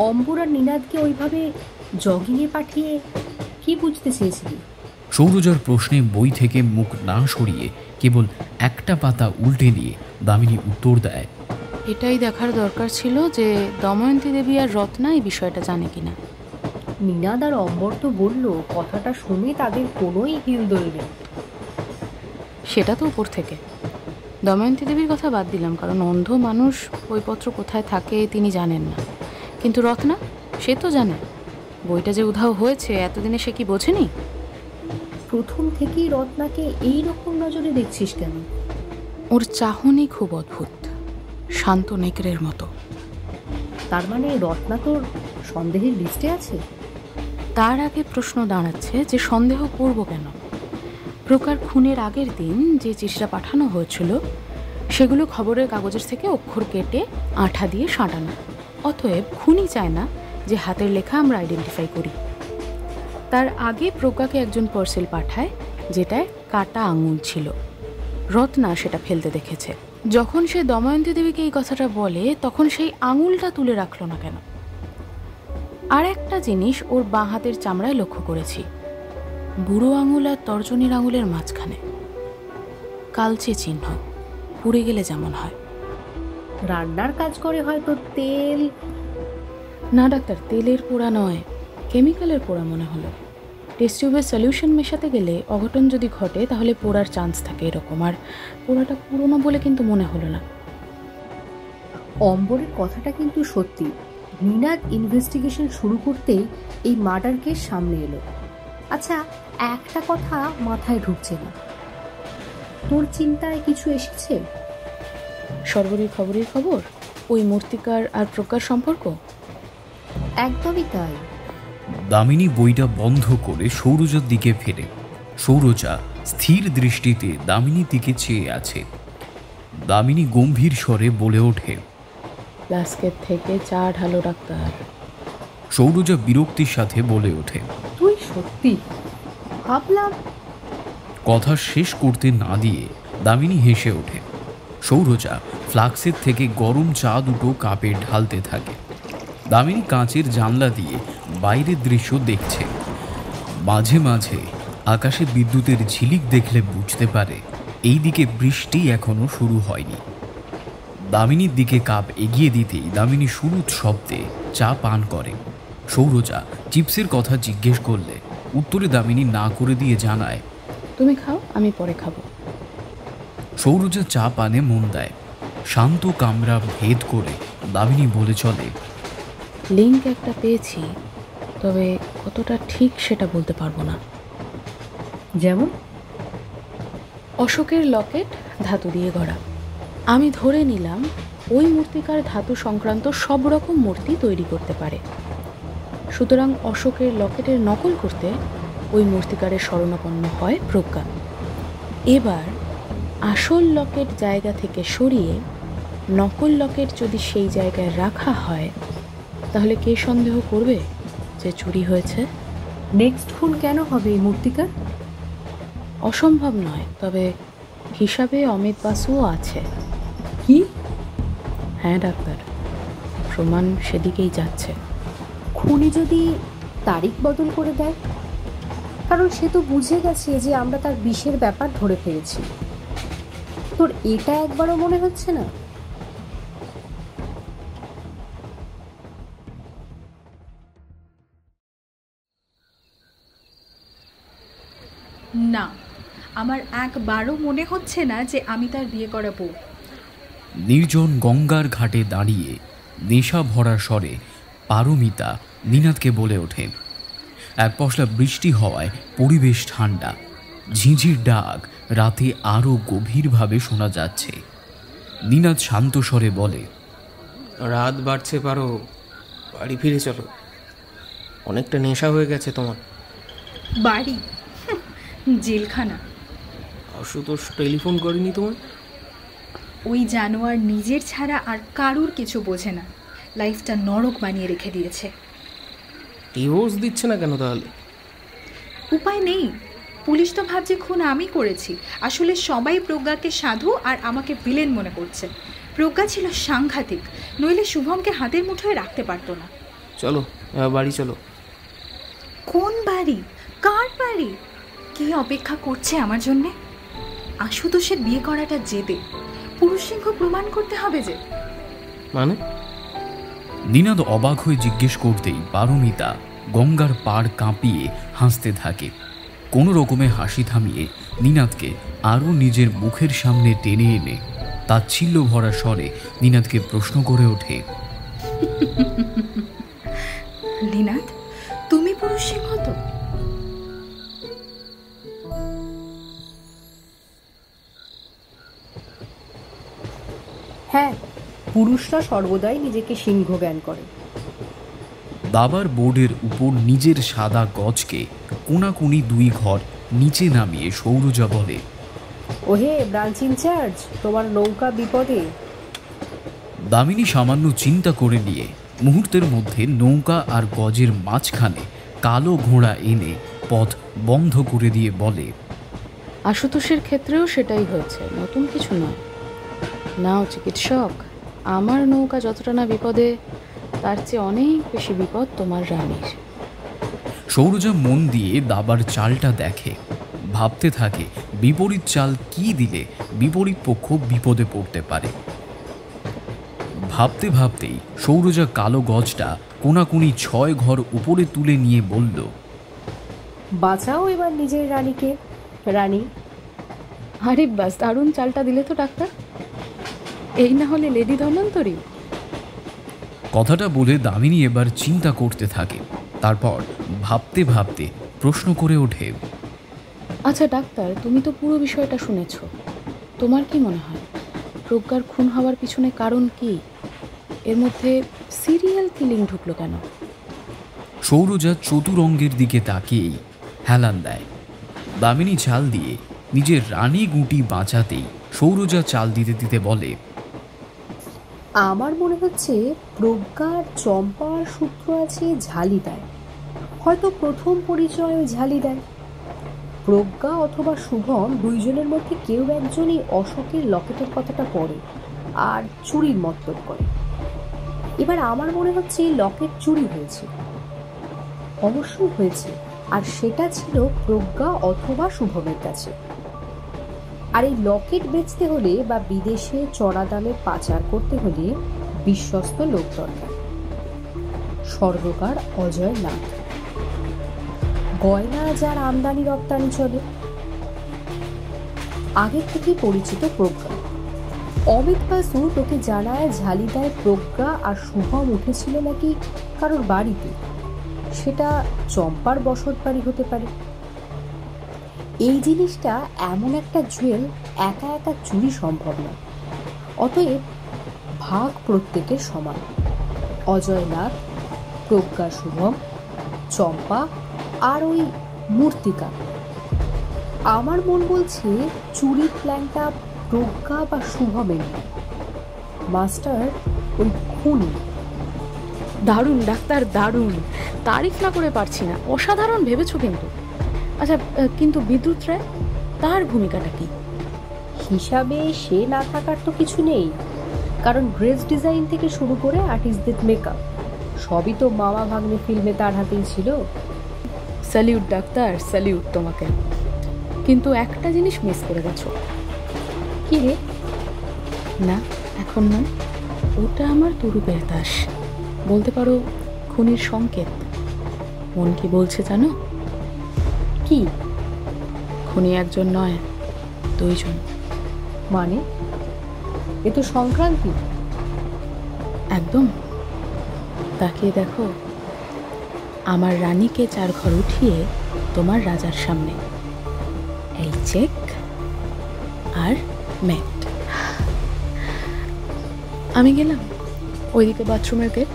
অম্বর আর নিনাদকে ওইভাবে জগিংয়ে পাঠিয়ে কি বুঝতে চেয়েছিলি? সৌরজার প্রশ্নে বই থেকে মুখ না সরিয়ে কেবল একটা পাতা উল্টে নিয়ে দামিনী উত্তর দেয়, এটাই দেখার দরকার ছিল যে দময়ন্তী দেবী আর রত্না এই বিষয়টা জানে কিনা। নিনাদ আর অম্বর তো বলল কথাটা শুনে তাদের কোনোই হিলদোল নেই। সেটা তো উপর থেকে। দময়ন্তী দেবীর কথা বাদ দিলাম, কারণ অন্ধ মানুষ বইপত্র কোথায় থাকে তিনি জানেন না। কিন্তু রত্না, সে তো জানে। বইটা যে উধাও হয়েছে এতদিনে সে কি বোঝেনি? প্রথম থেকেই রত্নাকে এই রকম নজরে দেখছিস কেন? ওর চাহনি খুব অদ্ভুত, শান্ত নেকড়ের মতো। তার মানে রত্না তোর সন্দেহের লিস্টে আছে? তার আগে প্রশ্ন দাঁড়াচ্ছে যে সন্দেহ করব কেন? প্রকার খুনের আগের দিন যে চিঠিটা পাঠানো হয়েছিল সেগুলো খবরের কাগজের থেকে অক্ষর কেটে আঠা দিয়ে সাঁটানো। অতএব খুনি চায় না যে হাতের লেখা আমরা আইডেন্টিফাই করি। তার আগে প্রজ্ঞাকে একজন পার্সেল পাঠায় যেটায় কাটা আঙুল ছিল। রত্না সেটা ফেলতে দেখেছে। যখন সে দময়ন্তী দেবীকে এই কথাটা বলে তখন সেই আঙুলটা তুলে রাখলো না কেন? আর একটা জিনিস ওর বাঁ হাতের চামড়ায় লক্ষ্য করেছি, বুড়ো আঙুল আর তর্জনীর আঙুলের মাঝখানে কালচে চিহ্ন, পুড়ে গেলে যেমন হয়। রান্নার কাজ করে হয়তো তেল। না ডাক্তার, তেলের পোড়া নয়, কেমিক্যালের পোড়া মনে হলো। টেস্ট টিউবের সলিউশন মেশাতে গেলে অঘটন যদি ঘটে তাহলে পোড়ার চান্স থাকে এরকম। আর পোড়াটা পুরনো বলে কিন্তু মনে হলো না। অম্বরের কথাটা কিন্তু সত্যি। নিনাদ ইনভেস্টিগেশন শুরু করতেই এই মার্ডার কেস সামনে এলো। আচ্ছা, একটা কথা মাথায় ঢুকছে না, তোর চিন্তায় কিছু এসেছে? সর্বরী খবরের খবর, ওই মূর্তিকার আর প্রজ্ঞার সম্পর্ক। একদমই তাই। দামিনী বইটা বন্ধ করে সৌরজার দিকে ফেরে। সৌরজা স্থির দৃষ্টিতে দামিনীর দিকে চেয়ে আছে। দামিনী গম্ভীর স্বরে বলে ওঠে, ফ্লাস্কের থেকে চা ঢালো ডাক্তার। সৌরজা বিরক্তির সাথে বলে ওঠে, তুই সত্যি? ভাবলাম। কথা শেষ করতে না দিয়ে দামিনী হেসে ওঠে। সৌরজা ফ্লাক্সের থেকে গরম চা দুটো কাপে ঢালতে থাকে। দামিনী কাঁচের জানলা দিয়ে বাইরের দৃশ্য দেখছে। মাঝে মাঝে আকাশে বিদ্যুতের ঝিলিক দেখলে বুঝতে পারে এই দিকে বৃষ্টি এখনো শুরু হয়নি। দামিনীর দিকে কাপ এগিয়ে দিতেই দামিনী সুরুৎ শব্দে চা পান করে। সৌরজা চিপসের কথা জিজ্ঞেস করলে উত্তরে দামিনী না করে দিয়ে জানায়, তুমি খাও, আমি পরে খাবো। সৌরজা চা পানে মন দেয়। শান্ত কামরা ভেদ করে দামিনী বলে চলে, লিঙ্ক একটা পেয়েছি, তবে কতটা ঠিক সেটা বলতে পারবো না। যেমন? অশোকের লকেট ধাতু দিয়ে গড়া। আমি ধরে নিলাম ওই মূর্তিকার ধাতু সংক্রান্ত সব রকম মূর্তি তৈরি করতে পারে। সুতরাং অশোকের লকেটের নকল করতে ওই মূর্তিকারের শরণাপন্ন হয় প্রজ্ঞা। এবার আসল লকেট জায়গা থেকে সরিয়ে নকল লকেট যদি সেই জায়গায় রাখা হয় তাহলে কে সন্দেহ করবে যে চুরি হয়েছে? নেক্সট খুন কেন হবে এই মূর্তিকার? অসম্ভব নয়, তবে হিসাবে অমিত বাসুও আছে। কি? হ্যাঁ ডাক্তার, প্রমাণ সেদিকেই যাচ্ছে। খুনি যদি তারিখ বদল করে দেয়? কারণ সে তো বুঝে গেছে যে আমরা তার বিষের ব্যাপার ধরে ফেলেছি। তোর এটা একবারও মনে হচ্ছে না? আমার একবারও মনে হচ্ছে না যে আমি তার বিয়ে করাবো। নির্জন গঙ্গার ঘাটে দাঁড়িয়ে নেশা ভরা স্বরে পারমিতা নিনাদকে বলে ওঠে। এক পশলা বৃষ্টি হওয়ায় পরিবেশ ঠান্ডা, ঝিঁঝির ডাক রাতে আরও গভীরভাবে শোনা যাচ্ছে। নিনাদ শান্ত স্বরে বলে, রাত বাড়ছে, পারো বাড়ি ফিরে চলো, অনেকটা নেশা হয়ে গেছে তোমার। বাড়ি? জেলখানা। আশুতোষ টেলিফোন করেনি তোমার? ওই জানোয়ার নিজের ছাড়া আর কারুর কিছু বোঝে না, লাইফটা নরক বানিয়ে রেখে দিয়েছে। ডিভোর্স দিচ্ছে না কেন তাহলে? উপায় নেই, পুলিশ তো ভাবছে খুন আমি করেছি। আসলে সবাই প্রজ্ঞাকে সাধু আর আমাকে ভিলেন মনে করছে। প্রজ্ঞা ছিল সাংঘাতিক, নইলে শুভমকে হাতের মুঠোয় রাখতে পারতো না। চলো এবার বাড়ি চলো। কোন বাড়ি? কার বাড়ি? কে অপেক্ষা করছে আমার জন্যে? আশুতোষের বিয়ে করাটা জেদে, পুরুষ সিংহ প্রমাণ করতে হবে যে। মানে? নিনাদ অবাক হয়ে জিজ্ঞেস করতেই পারমিতা গঙ্গার পাড় কাঁপিয়ে হাসতে থাকে। কোনো রকমে হাসি থামিয়ে নিনাদকে আরও নিজের মুখের সামনে টেনে এনে তাচ্ছিল্য ভরা স্বরে নিনাদকে প্রশ্ন করে ওঠে, নিনাদ, তুমি পুরুষ সিংহ তো? হ্যাঁ, পুরুষরা সর্বদাই নিজেকে সিংহ জ্ঞান করে। দাবার বোর্ডের উপর নিজের সাদা গজকে কোনাকুনি 2 ঘর নিচে নামিয়ে সৌরজা বলে, ওহে ব্রাঞ্চ ইনচার্জ, তোমার নৌকা বিপদে। দামিনী সামান্য চিন্তা করে নিয়ে মুহূর্তের মধ্যে নৌকা আর গজের মাঝখানে কালো ঘোড়া এনে পথ বন্ধ করে দিয়ে বলে, আশুতোষের ক্ষেত্রেও সেটাই হয়েছে, নতুন কিছু নয়। নাও চিকিৎসক, আমার নৌকা যতটা না বিপদে, তার চেয়ে অনেক বেশি বিপদ তোমার রানীর। সৌরজা মন দিয়ে দাবার চালটা দেখে, ভাবতে থাকে বিপরীত চাল কি দিলে বিপরীত পক্ষ বিপদে পড়তে পারে। ভাবতে ভাবতেই সৌরজা কালো গজটা কোনাকুনি 6 ঘর উপরে তুলে নিয়ে বলল, বাঁচাও এবার নিজের রানীকে। রানী, আরে বাস, দারুণ চালটা দিলে তো ডাক্তার। এই না হলে লেডি ধন্বন্তরী। কথাটা বলে দামিনী এবার চিন্তা করতে থাকে, তারপর ভাবতে ভাবতে প্রশ্ন করে ওঠে, আচ্ছা ডাক্তার, তুমি তো পুরো বিষয়টা শুনেছ, তোমার কি মনে হয় প্রজ্ঞার খুন হওয়ার পিছনে কারণ কি? এর মধ্যে সিরিয়াল কিলিং ঢুকলো কেন? সৌরজা চতুরঙ্গের দিকে তাকিয়েই হেলান দেয়। দামিনী চাল দিয়ে নিজের রানী গুটি বাঁচাতেই সৌরজা চাল দিতে দিতে বলে, আমার মনে হচ্ছে প্রজ্ঞার চম্পার সূত্র আছে ঝালিদায়। হয়তো প্রথম পরিচয় ওই ঝালিদায়। প্রজ্ঞা অথবা শুভম দুইজনের মধ্যে কেউ একজনই অশোকের লকেটের কথাটা পড়ে আর চুরির মতলব করে। এবার আমার মনে হচ্ছে লকেট চুরি হয়েছে, অবশ্যই হয়েছে, আর সেটা ছিল প্রজ্ঞা অথবা শুভমের কাছে। আর এই লকেট বেচতে হলে বা বিদেশে চড়া দামে পাচার করতে হলে বিশ্বস্ত লোক দরকার। স্বর্গকার অজয় নাথ, গয়না যার আমদানি রপ্তানি চলে, আগে থেকে পরিচিত প্রজ্ঞা। অমিত বাসু তোকে জানায় ঝালিদায় প্রজ্ঞা আর শুভম উঠেছিল নাকি কারোর বাড়িতে। সেটা চম্পার বসত বাড়ি হতে পারে। এই জিনিসটা এমন একটা জুয়েল, একা একা চুরি সম্ভব না। অতএব ভাগ প্রত্যেকের সমান। অজয় নাথ, প্রজ্ঞা, শুভম, চম্পা আর ওই মূর্তিকা। আমার মন বলছে চুরির প্ল্যানটা প্রজ্ঞা বা শুভমের, মাস্টার ওই খুনি। দারুণ ডাক্তার, দারুণ, তারিফ না করে পারছি না, অসাধারণ ভেবেছো কিন্তু। আচ্ছা, কিন্তু বিদ্যুৎ রায়, তার ভূমিকাটা কি? হিসাবে সে না থাকার তো কিছু নেই, কারণ ড্রেস ডিজাইন থেকে শুরু করে আর্টিস্টদের মেকআপ সবই তো মামা ভাগ্নে ফিল্মে তার হাতেই ছিল। স্যালিউট ডাক্তার, স্যালিউট তোমাকে। কিন্তু একটা জিনিস মিস করে গেছো। কি রে? না, এখন নয়, ওটা আমার তুরুপের দাস, বলতে পারো খুনির সংকেত। মন কি বলছে জানো? কি? খুনি একজন নয়, 2 জন। মানে এ তো সংক্রান্তি। একদম। তাকিয়ে দেখো, আমার রানীকে 4 ঘর উঠিয়ে তোমার রাজার সামনে। এই চেক আর ম্যাট। আমি গেলাম, ওইদিকে বাথরুমের গেট।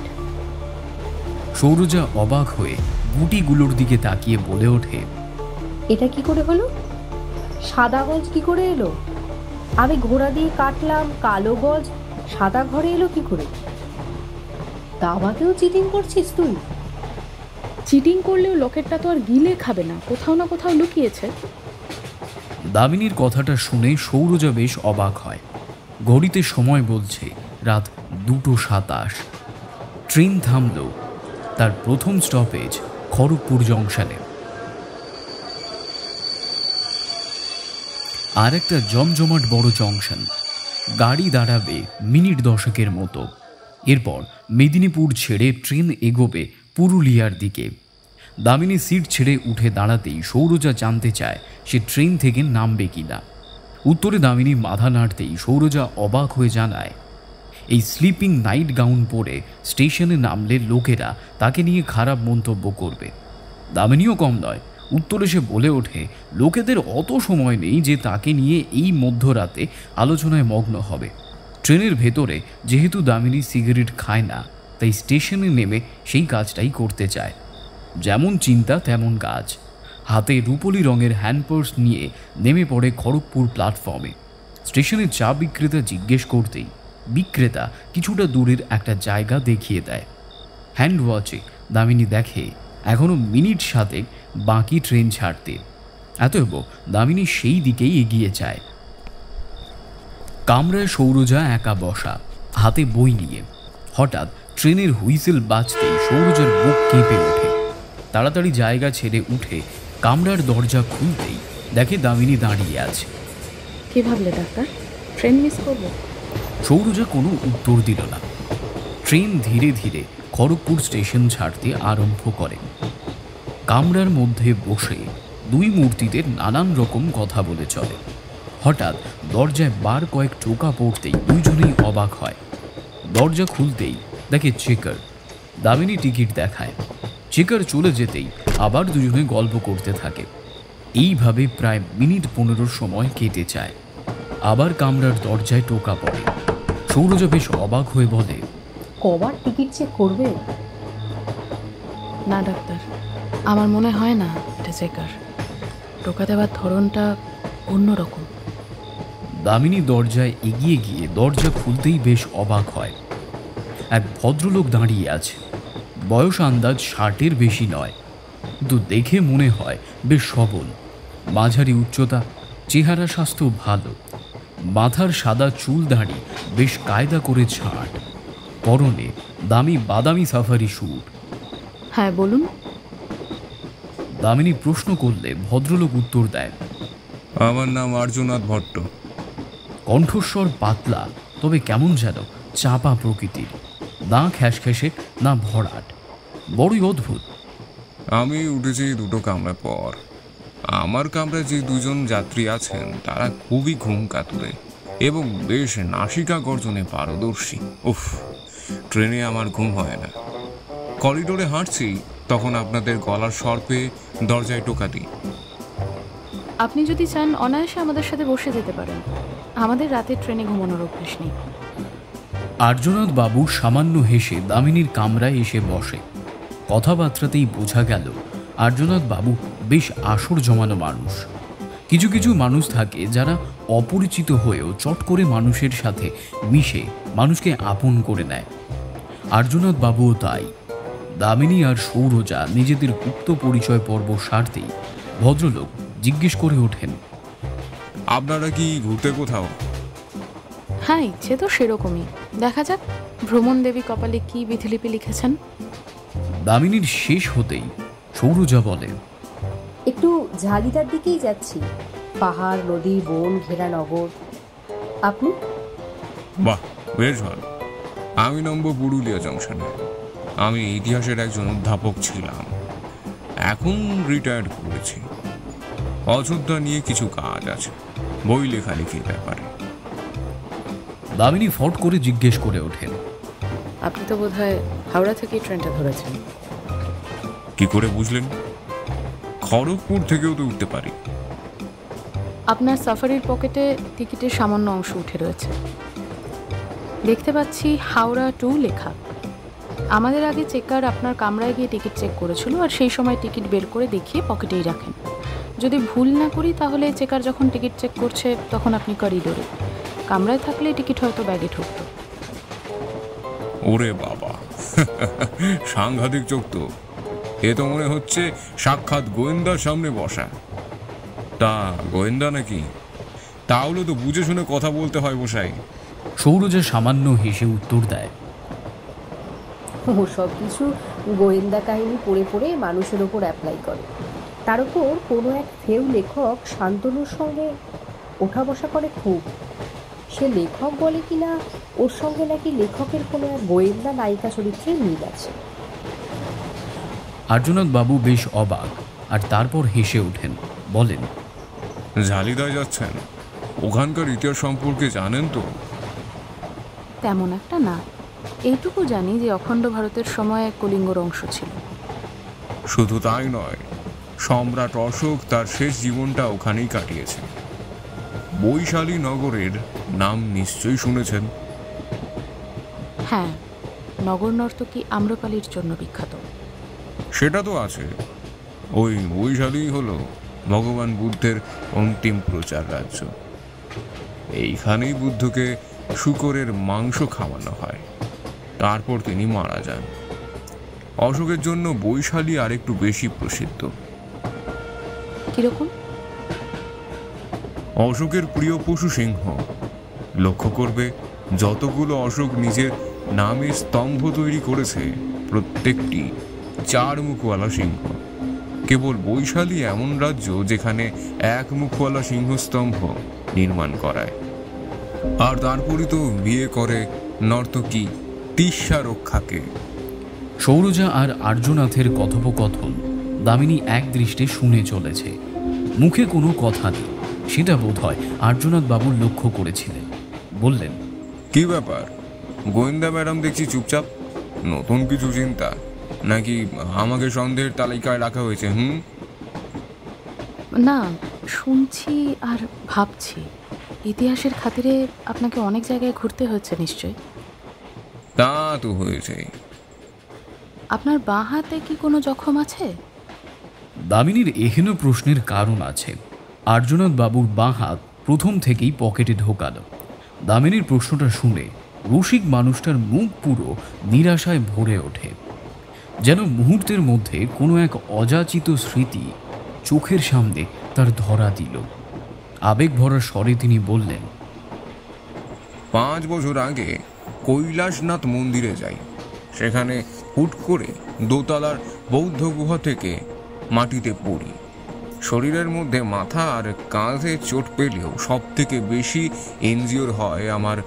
সৌরজা অবাক হয়ে গুটিগুলোর দিকে তাকিয়ে বলে ওঠে, এটা কি করে হলো? সাদা গজ কি করে এলো? আমি ঘোড়া দিয়ে কাটলাম, কালো গজ সাদা ঘরে এলো কি করে? দাবাতেও চিটিং করছিস তুই? চিটিং করলেও লোকেরটা তো আর গিলে খাবে না, কোথাও না কোথাও লুকিয়েছে। দামিনীর কথাটা শুনে সৌরজা বেশ অবাক হয়। ঘড়িতে সময় বলছে রাত 2:27। ট্রেন থামল। তার প্রথম স্টপেজ খড়গপুর জংশনে। আর একটা জমজমাট বড় জংশন। গাড়ি দাঁড়াবে মিনিট 10 মতো। এরপর মেদিনীপুর ছেড়ে ট্রেন এগোবে পুরুলিয়ার দিকে। দামিনী সিট ছেড়ে উঠে দাঁড়াতেই সৌরজা জানতে চায় সে ট্রেন থেকে নামবে কিনা। উত্তরে দামিনী মাথা নাড়তেই সৌরজা অবাক হয়ে জানায়, এই স্লিপিং নাইট গাউন পরে স্টেশনে নামলে লোকেরা তাকে নিয়ে খারাপ মন্তব্য করবে। দামিনীও কম নয়, উত্তরে সে বলে ওঠে, লোকেদের অত সময় নেই যে তাকে নিয়ে এই মধ্যরাতে আলোচনায় মগ্ন হবে। ট্রেনের ভেতরে যেহেতু দামিনী সিগারেট খায় না, তাই স্টেশনে নেমে সেই কাজটাই করতে চায়। যেমন চিন্তা তেমন কাজ। হাতে রূপলি রঙের হ্যান্ডপার্স নিয়ে নেমে পড়ে খড়গপুর প্ল্যাটফর্মে। স্টেশনের চা বিক্রেতা জিজ্ঞেস করতেই বিক্রেতা কিছুটা দূরের একটা জায়গা দেখিয়ে দেয়। হ্যান্ড ওয়াচে দামিনী দেখে এখনও মিনিট 7 বাকি ট্রেন ছাড়তে। এতএব দামিনী সেই দিকেই এগিয়ে যায়। কামরায় সৌরজা একা বসা, হাতে বই নিয়ে। হঠাৎ ট্রেনের হুইসেল বাজতেই সৌরজার বুক কেঁপে ওঠে। তাড়াতাড়ি জায়গা ছেড়ে উঠে কামরার দরজা খুলতেই দেখে দামিনী দাঁড়িয়ে আছে। কি ভাবলে ডাক্তার, ট্রেন মিস করবো? সৌরজা কোনো উত্তর দিল না। ট্রেন ধীরে ধীরে খড়গপুর স্টেশন ছাড়তে আরম্ভ করে। কামরার মধ্যে বসে 2 মূর্তিদের নানান রকম কথা বলে চলে। হঠাৎ দরজায় বার কয়েক টোকা পড়তেই 2 জনেই অবাক হয়। দরজা খুলতেই দেখে চেকার। দামিনী টিকিট দেখায়। চেকার চলে যেতেই আবার 2 জনে গল্প করতে থাকে। এইভাবে প্রায় মিনিট 15 সময় কেটে যায়। আবার কামরার দরজায় টোকা পড়ে। সৌরজা বেশ অবাক হয়ে বলে, কবার টিকিট চেক করবে? না ডাক্তার, আমার মনে হয় না এটা চেকার। টোকা দেওয়ার ধরনটা অন্যরকম। দামিনী দরজায় এগিয়ে গিয়ে দরজা খুলতেই বেশ অবাক হয়। এক ভদ্রলোক দাঁড়িয়ে আছে। বয়স আন্দাজ 60-এর বেশি নয়, কিন্তু দেখে মনে হয় বেশ সবল। মাঝারি উচ্চতা, চেহারা স্বাস্থ্য ভালো। মাথার সাদা চুল দাড়ি বেশ কায়দা করে ছাট। পরনে দামি বাদামি সাফারি স্যুট। হ্যাঁ বলুন। দামিনী প্রশ্ন করলে ভদ্রলোক উত্তর দেয়, আমার নাম আর্যনাথ ভট্ট। কণ্ঠস্বর পাতলা, তবে কেমন যেন চাপা প্রকৃতির। না খ্যাসখ্যাসে না ভরাট, বড়ই অদ্ভুত। আমি উঠেছি 2 কামরা পর। আমার কামরায় যে 2 জন যাত্রী আছেন তারা খুবই ঘুম কাতুরে এবং বেশ নাসিকা গর্জনে পারদর্শী। উফ, ট্রেনে আমার ঘুম হয় না। করিডোরে হাঁটছি, তখন আপনাদের গলার স্বর পেয়ে দরজায় টোকা দিই। আপনি যদি চান অনায়াসে আমাদের সাথে বসে যেতে পারেন। আমাদের রাতের ট্রেনে ঘুমানোর অভ্যাস নেই। আর্যনাথ বাবু সামান্য হেসে দামিনীর কামরায় এসে বসে। কথাবার্তাতেই বোঝা গেল আর্যনাথ বাবু বেশ আসর জমানো মানুষ। কিছু কিছু মানুষ থাকে যারা অপরিচিত হয়েও চট করে মানুষের সাথে মিশে মানুষকে আপন করে নেয়। আর্যনাথ বাবুও তাই। দামিনী আর সৌরজা নিজেদের গুপ্ত পরিচয় পর্ব সারতেই ভদ্রলোক জিজ্ঞেস করে ওঠেন, আপনারা কি ঘুরতে কোথাও? হ্যাঁ, ইচ্ছে তো সেরকমই। দেখা যাক ভ্রমণ দেবী কপালে কি বিধিলিপি লিখেছেন। দামিনীর শেষ হতেই সৌরজা বলে, একটু ঝালিদার দিকেই যাচ্ছি। পাহাড়, নদী, বন ঘেরা নগর। আপনি? বাহ, বেশ ভালো। আমি নামবো পুরুলিয়া জংশনে। আমি ইতিহাসের একজন অধ্যাপক ছিলাম, এখন রিটায়ার্ড করেছি। অযোধ্যা নিয়ে কিছু কাজ আছে, বই লেখালেখির ব্যাপারে। দামিনী ফট করে জিজ্ঞেস করে ওঠেন, আপনি তো বোধহয় হাওড়া থেকে ট্রেনটা ধরেছেন। কি করে বুঝলেন? খড়গপুর থেকেও তো উঠতে পারি। আপনার সাফারির পকেটে টিকিটের সামান্য অংশ উঠে রয়েছে, দেখতে পাচ্ছি হাওড়া টু লেখা। আমাদের আগে চেকার আপনার কামরায় গিয়ে টিকিট চেক করেছিল, আর সেই সময় টিকিট বের করে দেখিয়ে পকেটেই রাখেন। যদি ভুল না করি তাহলে চেকার যখন টিকিট চেক করছে তখন আপনি করিডোরে, কামরায় থাকলে টিকিট হয়তো ব্যাগে ঢুকতো। ওরে বাবা, সাংঘাতিক চোখ তো। এ তো মনে হচ্ছে সাক্ষাৎ গোয়েন্দার সামনে বসা। তা গোয়েন্দা নাকি? তাহলে তো বুঝে শুনে কথা বলতে হয় বসাই। সৌরজা সামান্য হেসে উত্তর দেয়, ও সব কিছু গোয়েন্দা কাহিনী পড়ে পড়ে মানুষের ওপর অ্যাপ্লাই করে। তার উপর কোনো এক ফেউ লেখক শান্তনুর সঙ্গে ওঠা বসা করে খুব। সে লেখক বলে কিনা ওর সঙ্গে নাকি লেখকের কোনো এক গোয়েন্দা নায়িকা চরিত্রের মিল আছে। আর্যনাথ বাবু বেশ অবাক, আর তারপর হেসে ওঠেন, বলেন, ঝালিদায় যাচ্ছেন? ওখানকার ইতিহাস সম্পর্কে জানেন তো? তেমন একটা না, এইটুকু জানি যে অখণ্ড ভারতের সময় কলিঙ্গর অংশ ছিল। শুধু তাই নয়, সম্রাট অশোক তার শেষ জীবনটা ওখানেই কাটিয়েছে। বৈশালী নগরের নাম নিশ্চয়ই শুনেছেন। হ্যাঁ, নগর নর্তকী আম্রপালির জন্য বিখ্যাত। সেটা তো আছে। ওই বৈশালী হলো ভগবান বুদ্ধের অন্তিম প্রচার রাজ্য। এইখানেই বুদ্ধকে শূকরের মাংস খাওয়ানো হয়, তারপর তিনি মারা যান। অশোকের জন্য বৈশালী আরেকটু বেশি প্রসিদ্ধ। কিরকম? অশোকের প্রিয় পশু সিংহ। লক্ষ্য করবে, যতগুলো অশোক নিজের নামে স্তম্ভ তৈরি করেছে প্রত্যেকটি 4 মুখওয়ালা সিংহ। কেবল বৈশালী এমন রাজ্য যেখানে 1 মুখওয়ালা সিংহস্তম্ভ নির্মাণ করায়। আর তারপরই তো বিয়ে করে নর্তকী তিস্যা রক্ষাকে। সৌরজা আর আর্যনাথের কথোপকথন দামিনী এক দৃষ্টে শুনে চলেছে, মুখে কোনো কথা নেই। সেটা বোধ হয় আর্যনাথ বাবু লক্ষ্য করেছিলেন। বললেন, কি ব্যাপার গোয়েন্দা ম্যাডাম, দেখছি চুপচাপ। নতুন কিছু চিন্তা নাকি আমাকে সন্দেহের তালিকায় রাখা হয়েছে? না, শুনছি আর ভাবছি। ইতিহাসের খাতিরে আপনাকে অনেক জায়গায় ঘুরতে হয়েছে নিশ্চয়। তা তো হয়েছে। আপনার বাঁ হাতে কি কোনো জখম আছে? দামিনীর এহেন প্রশ্নের কারণ আছে। আর্যনাথ বাবুর বাঁ হাত প্রথম থেকেই পকেটে ঢোকালো। দামিনীর প্রশ্নটা শুনে রসিক মানুষটার মুখ পুরো নিরাশায় ভরে ওঠে, যেন মুহূর্তের মধ্যে কোনো এক অযাচিত স্মৃতি চোখের সামনে তার ধরা দিল। আবেগ ভরা স্বরে তিনি বললেন, 5 বছর আগে কৈলাসনাথ মন্দিরে যাই। সেখানে হুট করে দোতলার বৌদ্ধ গুহা থেকে মাটিতে পড়ি। শরীরের মধ্যে মাথা আর কাঁধে চোট পেলেও সব থেকে বেশি ইনজিওর হয় আমার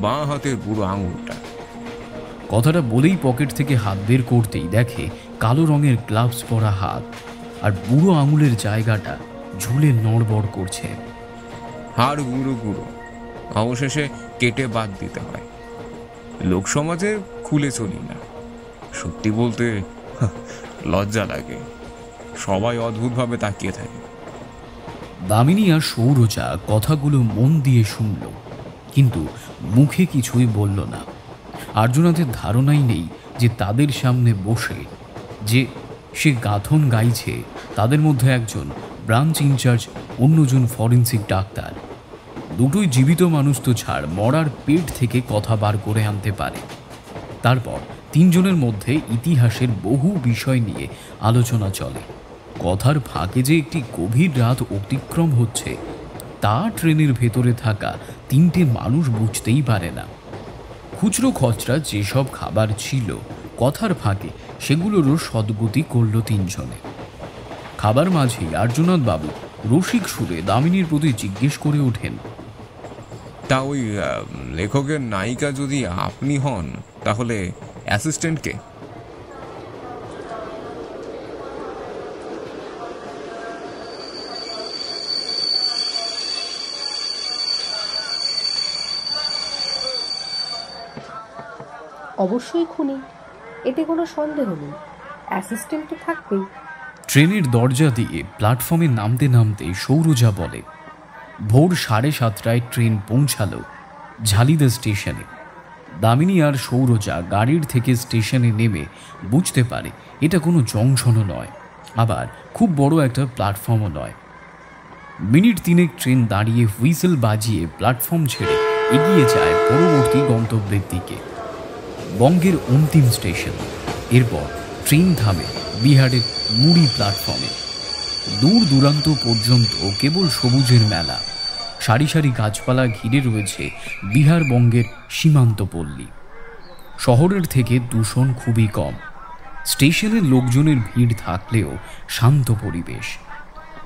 বাঁ হাতের বুড়ো আঙুলটা। কথাটা বলেই পকেট থেকে হাত বের করতেই দেখে কালো রঙের গ্লাভস পরা হাত, আর বুড়ো আঙুলের জায়গাটা ঝুলে নড়বড় করছে। হাড় গুঁড়ো গুঁড়ো, অবশেষে কেটে বাদ দিতে হয়। লোক সমাজে খুলে চলি না। সত্যি বলতে লজ্জা লাগে, সবাই অদ্ভুতভাবে তাকিয়ে থাকে। দামিনী আর সৌরজা কথাগুলো মন দিয়ে শুনল, কিন্তু মুখে কিছুই বলল না। আর্যনাথের ধারণাই নেই যে তাদের সামনে বসে যে সে গাথন গাইছে তাদের মধ্যে একজন ব্রাঞ্চ ইনচার্জ, অন্যজন ফরেন্সিক ডাক্তার। দুটোই জীবিত মানুষ তো ছাড়, মরার পেট থেকে কথা বার করে আনতে পারে। তারপর 3 জনের মধ্যে ইতিহাসের বহু বিষয় নিয়ে আলোচনা চলে। কথার ফাঁকে যে একটি গভীর রাত অতিক্রম হচ্ছে তা ট্রেনের ভেতরে থাকা 3টে মানুষ বুঝতেই পারে না। খুচরো খচরা যেসব খাবার ছিল কথার ফাঁকে সেগুলোরও সদ্গতি করল 3 জনে। খাবার মাঝেই আর্যনাথ বাবু রসিক সুরে দামিনীর প্রতি জিজ্ঞেস করে ওঠেন, তা ওই লেখকের নায়িকা যদি আপনি হন তাহলে অ্যাসিস্ট্যান্টকে? অবশ্যই খুনি, এতে কোনো সন্দেহ নেই। অ্যাসিস্ট্যান্ট তো থাকবেই। ট্রেনের দরজা দিয়ে প্ল্যাটফর্মে নামতে নামতে সৌরজা বলে, ভোর 7:30টায় ট্রেন পৌঁছালো ঝালিদা স্টেশনে। দামিনী আর সৌরজা গাড়ির থেকে স্টেশনে নেমে বুঝতে পারে এটা কোনো জংশনও নয়, আবার খুব বড় একটা প্ল্যাটফর্মও নয়। মিনিট 3 ট্রেন দাঁড়িয়ে হুইসেল বাজিয়ে প্ল্যাটফর্ম ছেড়ে এগিয়ে যায় পরবর্তী গন্তব্যের দিকে, বঙ্গের অন্তিম স্টেশন। এরপর ট্রেন থামে বিহারের মুড়ি প্ল্যাটফর্মে। দূর দূরান্ত পর্যন্ত কেবল সবুজের মেলা, সারি সারি গাছপালা ঘিরে রয়েছে বিহার বঙ্গের সীমান্ত পল্লী। শহরের থেকে দূষণ খুবই কম। স্টেশনের লোকজনের ভিড় থাকলেও শান্ত পরিবেশ।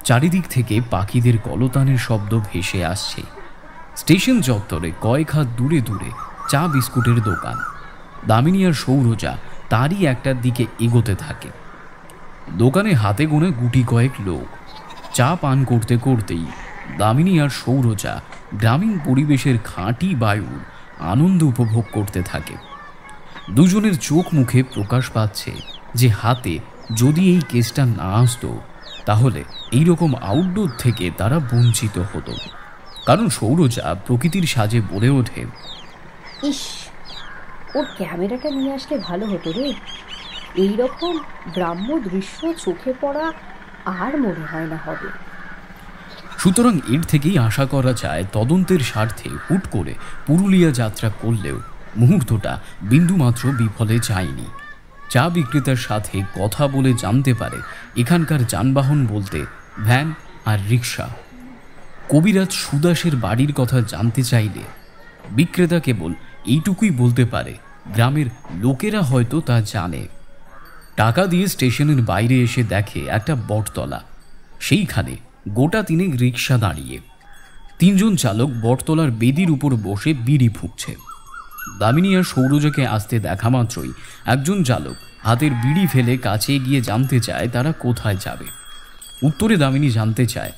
চারিদিক থেকে পাখিদের কলতানের শব্দ ভেসে আসছে। স্টেশন চত্বরে কয়েক হাত দূরে দূরে চা বিস্কুটের দোকান। দামিনী আর সৌরজা তারই একটার দিকে এগোতে থাকে। দোকানে হাতে গোনা গুটি কয়েক লোক। চা পান করতে করতেই দামিনী আর সৌরজা গ্রামীণ পরিবেশের খাঁটি বায়ুর আনন্দ উপভোগ করতে থাকে। দুজনের চোখ মুখে প্রকাশ পাচ্ছে যে হাতে যদি এই কেসটা না আসতো তাহলে এইরকম আউটডোর থেকে তারা বঞ্চিত হতো। কারণ সৌরজা প্রকৃতির সাজে বলে ওঠে, ইস, ওর ক্যামেরাটা নিয়ে আসলে ভালো হতো রে। এইরকম গ্রাম্য দৃশ্য চোখে পড়া আর মনে হয় না হবে। সুতরাং এর থেকেই আশা করা যায় তদন্তের স্বার্থে হুট করে পুরুলিয়া যাত্রা করলেও মুহূর্তটা বিন্দুমাত্র বিফলে যায়নি। চা বিক্রেতার সাথে কথা বলে জানতে পারে এখানকার যানবাহন বলতে ভ্যান আর রিক্সা। কবিরাজ সুদাসের বাড়ির কথা জানতে চাইলে বিক্রেতা কেবল এইটুকুই বলতে পারে, গ্রামের লোকেরা হয়তো তা জানে। টাকা দিয়ে স্টেশনের বাইরে এসে দেখে একটা বটতলা, সেইখানে গোটা 3 রিক্সা দাঁড়িয়ে। 3 জন চালক বটতলার বেদির উপর বসে বিড়ি ফুঁকছে। দামিনী আর সৌরজাকে আসতে দেখা মাত্রই একজন চালক হাতের বিড়ি ফেলে কাছে গিয়ে জানতে চায় তারা কোথায় যাবে। উত্তরে দামিনী জানতে চায়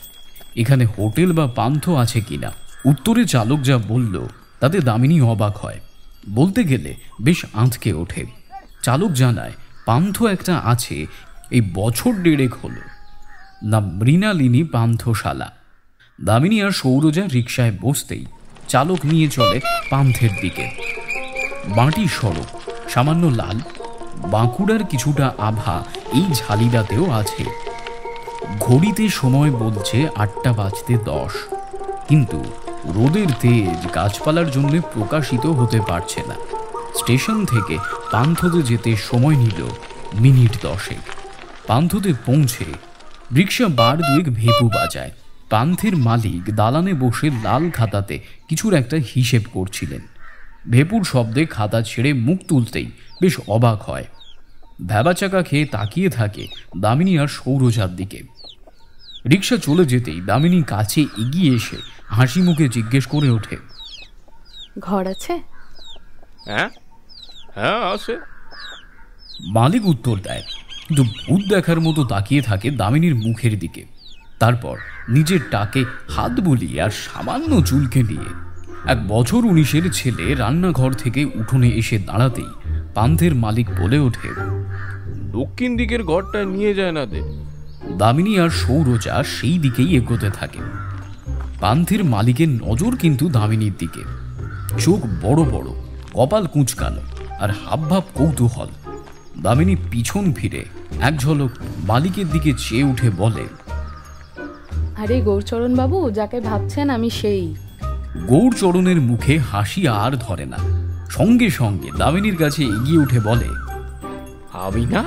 এখানে হোটেল বা পান্থ আছে কিনা। উত্তরে চালক যা বলল তাতে দামিনী অবাক হয়, বলতে গেলে বেশ আঁতকে ওঠে। চালক জানায় পান্থ একটা আছে, এই বছর 1.5 হলো, নাম মৃণালিনী পান্থশালা। দামিনী আর সৌরজা রিকশায় বসতেই চালক নিয়ে চলে পান্থের দিকে। মাটি সড়ক, সামান্য লাল, বাঁকুড়ার কিছুটা আভা এই ঝালিদাতেও আছে। ঘড়িতে সময় বলছে 8:10, কিন্তু রোদের তেজ গাছপালার জন্য প্রকাশিত হতে পারছে না। স্টেশন থেকে পান্থতে যেতে সময় নিল মিনিট 10। পান্থতে পৌঁছে রিক্সা বার 2 ভেপু বাজায়। পান্থের মালিক দালানে বসে লাল খাতাতে কিছুর একটা হিসেব করছিলেন। ভেপুর শব্দে খাতা ছেড়ে মুখ তুলতেই বেশ অবাক হয়। ভ্যাবাচাকা খেয়ে তাকিয়ে থাকে দামিনী আর সৌরজার দিকে। রিক্সা চলে যেতেই দামিনী কাছে এগিয়ে এসে হাসি মুখে জিজ্ঞেস করে ওঠে, ঘর আছে? হ্যাঁ হ্যাঁ আছে। মালিক উত্তর দেয়, কিন্তু ভূত দেখার মতো তাকিয়ে থাকে দামিনীর মুখের দিকে। তারপর নিজের টাকে হাত বুলিয়ে আর সামান্য চুলকে নিয়ে 1 বছর 19-এর ছেলে রান্নাঘর থেকে উঠোনে এসে দাঁড়াতেই পান্থের মালিক বলে ওঠে, দক্ষিণ দিকের ঘরটা নিয়ে যায় না দে। দামিনী আর সৌরজা সেই দিকেই এগোতে থাকে। পান্থের মালিকের নজর কিন্তু দামিনীর দিকে। চোখ বড় বড়, কপাল কুঁচকানো আর হাবভাব কৌতূহল। দামিনী পিছন ফিরে এক ঝলক মালিকের দিকে চেয়ে উঠে বলে, আরে গৌরচরণ বাবু, যাকে ভাবছেন আমি সেই। গৌরচরণের মুখে হাসি আর ধরে না। সঙ্গে সঙ্গে দামিনীর কাছে এগিয়ে উঠে বলে, আমি না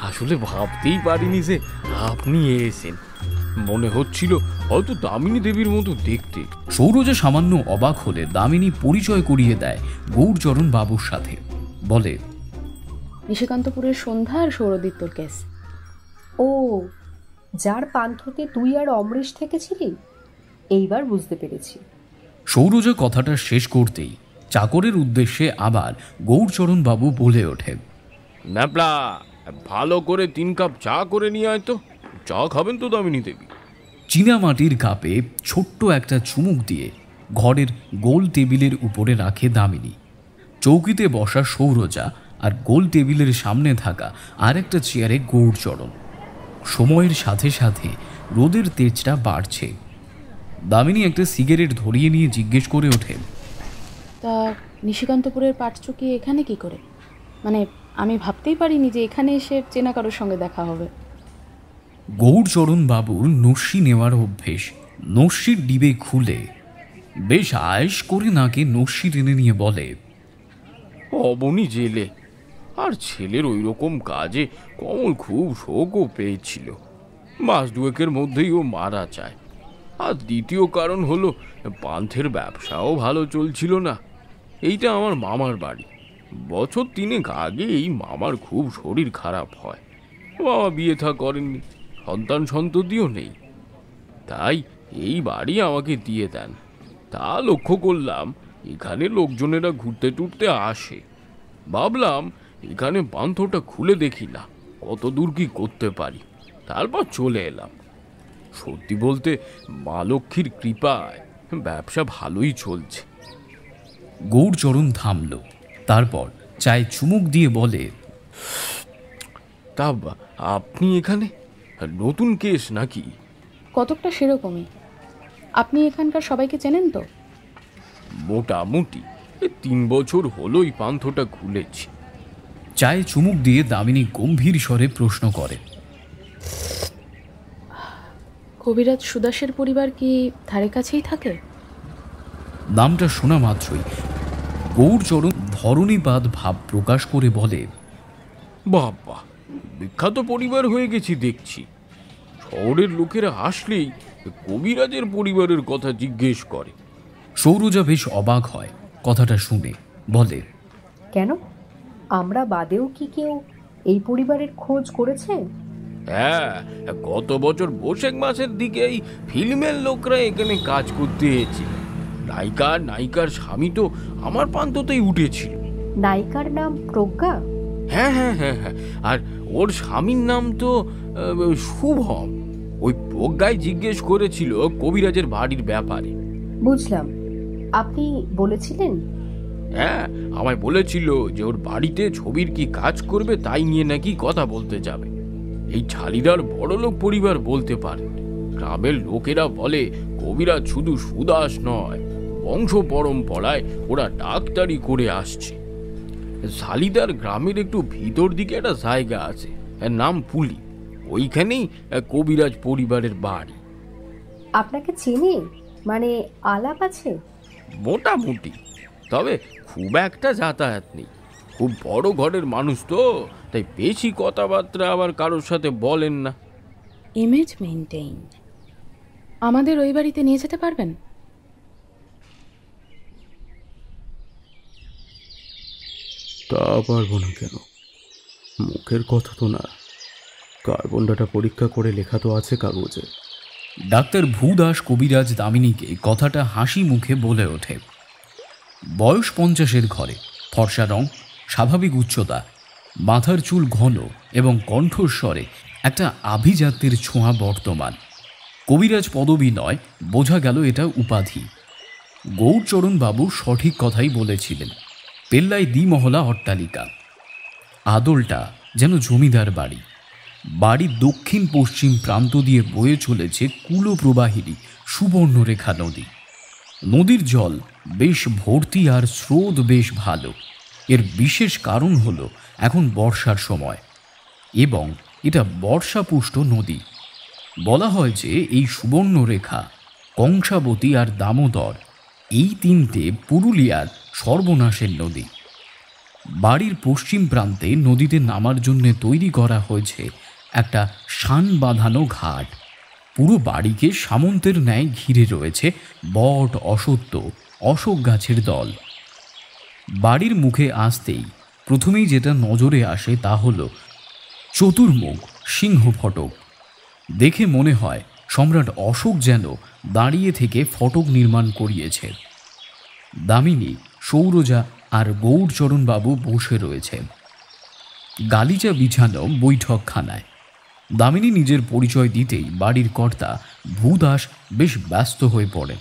আসলে ভাবতেই পারিনি যে আপনি এসেছেন। মনে হচ্ছিল হয়তো দামিনী দেবীর মতো দেখতে। সৌরজা সামান্য অবাক হলে দামিনী পরিচয় করিয়ে দেয় গৌরচরণ বাবুর সাথে। বলে, নিশিকান্তপুরের সন্ধ্যা আর সৌরদীপ্তর কেস। ও, যার পান্থতে তুই আর অমরেশ থেকেছিলি, এইবার বুঝতে পেরেছি। সৌরজা কথাটা শেষ করতেই চাকরের উদ্দেশ্যে আবার গৌরচরণ বাবু বলে ওঠে, ন্যাপলা, ভালো করে 3 কাপ চা করে নিয়ে আয় তো। চা খাবেন তো দামিনী দেবী? চীনামাটির কাপে ছোট্ট একটা চুমুক দিয়ে ঘরের গোল টেবিলের উপরে রাখে দামিনী। চৌকিতে বসা সৌরজা আর গোল টেবিলের সামনে থাকা আর একটা চেয়ারে গৌরচরণ। সময়ের সাথে সাথে রোদের তেজটা বাড়ছে। দামিনী একটা সিগারেট ধরিয়ে নিয়ে জিজ্ঞেস করে ওঠে, তা নিশিকান্তপুরের পাঠচুকি এখানে কি করে? মানে আমি ভাবতেই পারিনি যে এখানে এসে চেনা কারোর সঙ্গে দেখা হবে। গৌরচরণ বাবুর নস্যি নেওয়ার অভ্যেস। নস্যির ডিবে খুলে বেশ আয়েস করে নাকে নস্যি টেনে নিয়ে বলে, অবনী জেলে, আর ছেলের ওই রকম কাজে কমল খুব শোকও পেয়েছিল। মাস দুয়েকের মধ্যেই ও মারা যায়। আর দ্বিতীয় কারণ হলো পান্থের ব্যবসাও ভালো চলছিল না। এইটা আমার মামার বাড়ি। বছর 3 আগে এই মামার খুব শরীর খারাপ হয়। মামা বিয়ে থা করেননি, সন্তান সন্ততিও নেই, তাই এই বাড়ি আমাকে দিয়ে দেন। তা লক্ষ্য করলাম এখানে লোকজনেরা ঘুরতে টুরতে আসে। ভাবলাম এখানে পান্থটা খুলে দেখি না, কত দূর কি করতে পারি। তারপর চলে এলাম। সত্যি বলতে মা লক্ষ্মীর কৃপায় ব্যবসা ভালোই চলছে। গৌরচরণ থামল, তারপর চায়ে চুমুক দিয়ে বলে, তা আপনি এখানে নতুন কেস নাকি? কতকটা সেরকমই। আপনি এখানকার সবাইকে চেনেন তো? মোটামুটি 3 বছর হলোই পান্থটা খুলেছি। চায়ে চুমুক দিয়ে দামিনী গম্ভীর স্বরে প্রশ্ন করে, কবিরাজ সুদাসের পরিবার কি ধারে কাছেই থাকে? নামটা শোনা মাত্রই গৌরচরণ ধরণীবাদ ভাব প্রকাশ করে বলে, বাবা, বিখ্যাত পরিবার হয়ে গেছি দেখছি। শহরের লোকেরা আসলেই কবিরাজের পরিবারের কথা জিজ্ঞেস করে। সৌরজা বেশ অবাক হয় কথাটা শুনে, বলে, কেন, আমরা বাদেও কি কেউ এই পরিবারের খোঁজ করেছে? হ্যাঁ, গত বছর বৈশাখ মাসের দিকেই ফিল্মের লোকরা এখানে কাজ করতে এসেছিল। নায়িকার স্বামী তো আমার প্রান্ততেই উঠেছিল। নায়িকার নাম প্রজ্ঞা? হ্যাঁ হ্যাঁ হ্যাঁ হ্যাঁ, আর ওর স্বামীর নাম তো শুভম। ওই প্রজ্ঞায় জিজ্ঞেস করেছিল কবিরাজের বাড়ির ব্যাপারে। বুঝলাম। আপনি বলেছিলেন? হ্যাঁ, আমায় বলেছিল যে ওর বাড়িতে ছবির কি কাজ করবে তাই নিয়ে নাকি কথা বলতে যাবে। এই ছালিদার বড়লোক পরিবার বলতে পারে। গ্রামের লোকেরা বলে কবিরাজ শুধু সুদাস নয়, বংশ পরম্পরায় ওরা ডাক্তারি করে আসছে। শালিদার গ্রামের একটু ভিতর দিকে একটা জায়গা আছে, নাম পুলি। ওইখানেই কবিরাজ পরিবারের বাড়ি। আপনাকে চেনে? মানে আলাপ আছে? মোটামুটি, তবে খুব একটা যাতায়াত নেই। খুব বড় ঘরের মানুষ তো, তাই বেশি কথাবার্তা আবার কারোর সাথে বলেন না। Image maintain. আমাদের ওই বাড়িতে নিয়ে যেতে পারবেন? তা পারবো না কেন? মুখের কথা তো না, কার্বন ডাটা পরীক্ষা করে লেখা তো আছে কাগজে। ডাক্তার ভূদাস কবিরাজ দামিনীকে কথাটা হাসি মুখে বলে ওঠে। বয়স 50-এর ঘরে, ফর্সা রং, স্বাভাবিক উচ্চতা, মাথার চুল ঘন এবং কণ্ঠস্বরে একটা আভিজাত্যের ছোঁয়া বর্তমান। কবিরাজ পদবী নয়, বোঝা গেল এটা উপাধি। গৌরচরণ বাবু সঠিক কথাই বলেছিলেন। পেল্লায় দ্বিমহলা অট্টালিকা, আদলটা যেন জমিদার বাড়ি। বাড়ির দক্ষিণ পশ্চিম প্রান্ত দিয়ে বয়ে চলেছে কুলপ্রবাহিনী সুবর্ণরেখা নদী। নদীর জল বেশ ভর্তি আর স্রোত বেশ ভালো। এর বিশেষ কারণ হলো এখন বর্ষার সময় এবং এটা বর্ষাপুষ্ট নদী। বলা হয় যে এই সুবর্ণরেখা, কংসাবতী আর দামোদর, এই 3টে পুরুলিয়ার সর্বনাশের নদী। বাড়ির পশ্চিম প্রান্তে নদীতে নামার জন্য তৈরি করা হয়েছে একটা শান বাঁধানো ঘাট। পুরো বাড়িকে সামন্তের ন্যায় ঘিরে রয়েছে বট, অশ্বত্থ, অশোক গাছের দল। বাড়ির মুখে আসতেই প্রথমেই যেটা নজরে আসে তা হল চতুর্মুখ সিংহ ফটক। দেখে মনে হয় সম্রাট অশোক যেন দাঁড়িয়ে থেকে ফটক নির্মাণ করিয়েছে। দামিনী, সৌরজা আর গৌরচরণবাবু বসে রয়েছে গালিচা বিছানো বৈঠকখানায়। দামিনী নিজের পরিচয় দিতেই বাড়ির কর্তা ভূদাস বেশ ব্যস্ত হয়ে পড়েন।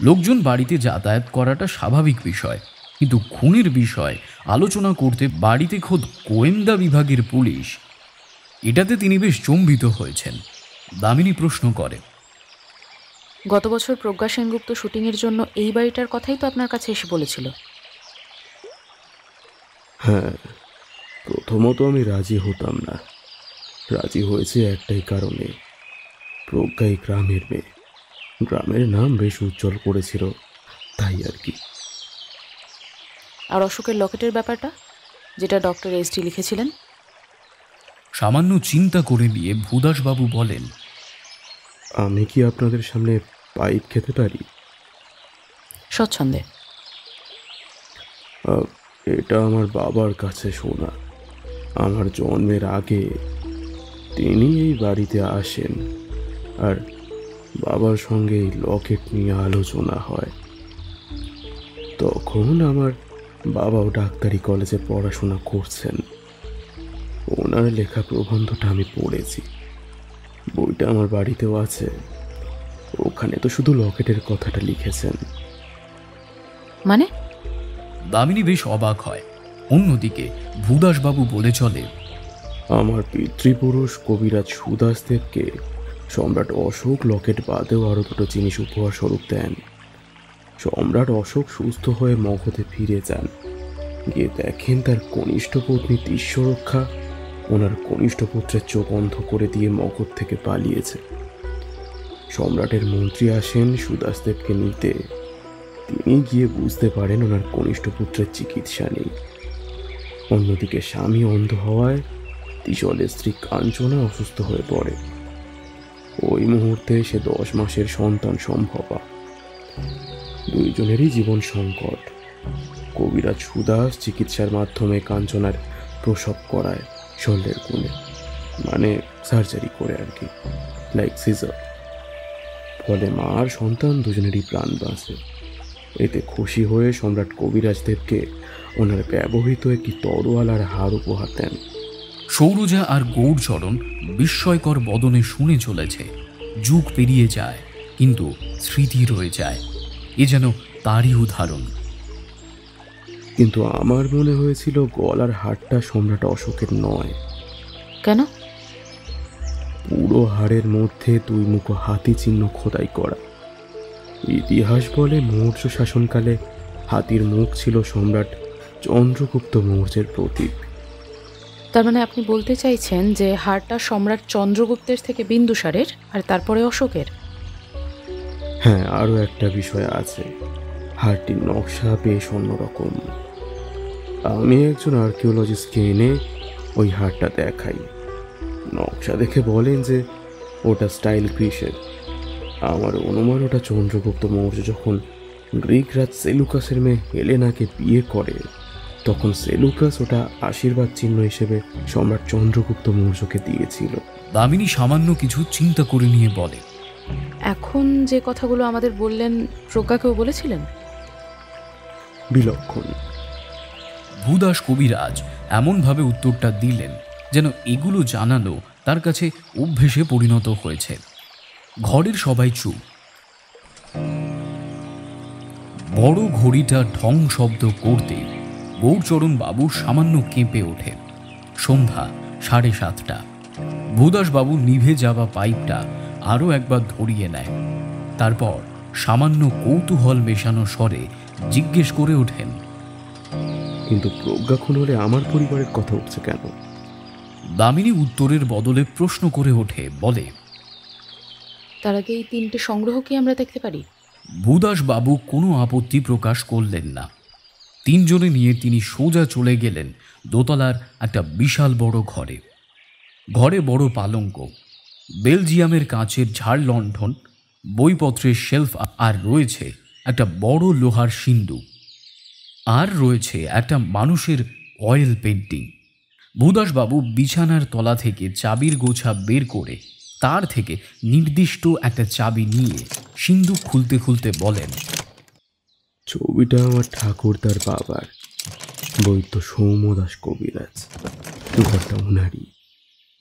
লোকজন বাড়িতে যাতায়াত করাটা স্বাভাবিক বিষয়, কিন্তু খুনের বিষয় আলোচনা করতে বাড়িতে খোদ গোয়েন্দা বিভাগের পুলিশ, এটাতে তিনি বেশ চম্বিত হয়েছেন। দামিনী প্রশ্ন করে, গত বছর প্রজ্ঞা সেনগুপ্ত শুটিংয়ের জন্য এই বাড়িটার কথাই তো আপনার কাছে এসে বলেছিল। হ্যাঁ, প্রথমত আমি রাজি হতাম না। রাজি হয়েছে একটাই কারণে, প্রজ্ঞা এই গ্রামের মেয়ে, গ্রামের নাম বেশ উজ্জ্বল করেছিল, তাই আর কি। আর অশোকের লকেটের ব্যাপারটা, যেটা ডক্টর এসডি লিখেছিলেন? সামান্য চিন্তা করে নিয়ে ভূদাসবাবু বলেন, আমি কি আপনাদের সামনে পাইপ খেতে পারি? স্বচ্ছন্দে। এটা আমার বাবার কাছে শোনা। আমার জন্মের আগে তিনি এই বাড়িতে আসেন, আর বাবার সঙ্গে এই লকেট নিয়ে আলোচনা হয়। তখন আমার বাবাও ডাক্তারি কলেজে পড়াশোনা করছেন। ওনার লেখা প্রবন্ধটা আমি পড়েছি, বইটা আমার বাড়িতেও আছে। ওখানে তো শুধু লকেটের কথাটা লিখেছেন। মানে? দামিনী বেশ অবাক হয়। অন্যদিকে ভূদাসবাবু বলে চলে, আমার পিতৃপুরুষ কবিরাজ সুদাসদেবকে সম্রাট অশোক লকেট বাদেও আরও দুটো জিনিস উপহার স্বরূপ দেন। সম্রাট অশোক সুস্থ হয়ে মগধে ফিরে যান, গিয়ে দেখেন তার কনিষ্ঠ পত্নী তিস্যরক্ষা ওনার কনিষ্ঠ পুত্রের চোখ অন্ধ করে দিয়ে মগধ থেকে পালিয়েছে। সম্রাটের মন্ত্রী আসেন সুদাসদেবকে নিতে। তিনি গিয়ে বুঝতে পারেন ওনার কনিষ্ঠ পুত্রের চিকিৎসা নেই। অন্যদিকে স্বামী অন্ধ হওয়ায় তিশলের স্ত্রী কাঞ্চনা অসুস্থ হয়ে পড়ে। ওই মুহূর্তে সে 10 মাসের সন্তান সম্ভবা। দুইজনেরই জীবন সংকট। কবিরাজ সুদাস চিকিৎসার মাধ্যমে কাঞ্চনার প্রসব করায় শল্যের কোণে, মানে সার্জারি করে আর কি, লাইক সিজার। ফলে মা আর সন্তান দুজনেরই প্রাণ বাঁচে। এতে খুশি হয়ে সম্রাট কবিরাজদেবকে ওনার ব্যবহৃত একটি তরোয়াল আর হার উপহার দেন। সৌরজা আর গৌরচরণ বিস্ময়কর বদনে শুনে চলেছে। যুগ পেরিয়ে যায়, কিন্তু স্মৃতি রয়ে যায়। এ যেন তারই উদাহরণ। কিন্তু আমার মনে হয়েছিল গলার হারটা সম্রাট অশোকের নয়। কেন? পুরো হাড়ের মধ্যে 2 মুখো হাতি চিহ্ন খোদাই করা। ইতিহাস বলে মৌর্য শাসনকালে হাতির মুখ ছিল সম্রাট চন্দ্রগুপ্ত মৌর্যের প্রতীক। তার মানে আপনি বলতে চাইছেন যে হারটা সম্রাট চন্দ্রগুপ্তের থেকে বিন্দুসারের, আর তারপরে অশোকের? হ্যাঁ, আরও একটা বিষয় আছে। হারটির নকশা বেশ অন্যরকম। আমি একজন আর্কিওলজিস্টকে এনে ওই হারটা দেখাই। নকশা দেখে বলেন যে ওটা স্টাইল গ্রিসের। আমার অনুমান ওটা চন্দ্রগুপ্ত মৌর্য যখন গ্রিক রাজ সেলুকাসের মেয়ে হেলেনাকে বিয়ে করে, তখন সেলুকাস ওটা আশীর্বাদ চিহ্ন হিসেবে সম্রাট চন্দ্রগুপ্ত মৌর্যকে দিয়েছিল। দামিনী সামান্য কিছু চিন্তা করে নিয়ে বলে, এখন যে কথাগুলো আমাদের বললেন প্রজ্ঞাকেও বলেছিলেন? বিলক্ষণ। ভূদাস কবিরাজ এমনভাবে উত্তরটা দিলেন যেন এগুলো জানানো তার কাছে অভ্যেসে পরিণত হয়েছে। ঘরের সবাই চুপ। বড় ঘড়িটা ঢং শব্দ করতে গৌরচরণ বাবু সামান্য কেঁপে ওঠে। সন্ধ্যা 7:30। ভূদাসবাবু নিভে যাওয়া পাইপটা আরও একবার ধরিয়ে নেয়। তারপর সামান্য কৌতূহল মেশানো স্বরে জিজ্ঞেস করে ওঠেন, কিন্তু প্রজ্ঞা খুন হলে আমার পরিবারের কথা উঠছে কেন? দামিনী উত্তরের বদলে প্রশ্ন করে ওঠে, বলে, তার আগে এই 3টে সংগ্রহ কি আমরা দেখতে পারি? ভূদাসবাবু কোনো আপত্তি প্রকাশ করলেন না। 3 জনে নিয়ে তিনি সোজা চলে গেলেন দোতলার একটা বিশাল বড় ঘরে। ঘরে বড় পালঙ্ক, বেলজিয়ামের কাঁচের ঝাড় লণ্ঠন, বইপত্রের শেলফ, আর রয়েছে একটা বড় লোহার সিন্দুক, আর রয়েছে একটা মানুষের অয়েল পেন্টিং। ভূদাসবাবু বিছানার তলা থেকে চাবির গোছা বের করে তার থেকে নির্দিষ্ট একটা চাবি নিয়ে সিন্দুক খুলতে খুলতে বলেন, ছবিটা আমার ঠাকুরদার বাবার, বৈদ্য সৌম্যদাস কবিরাজ। ঘরটা ওনারই।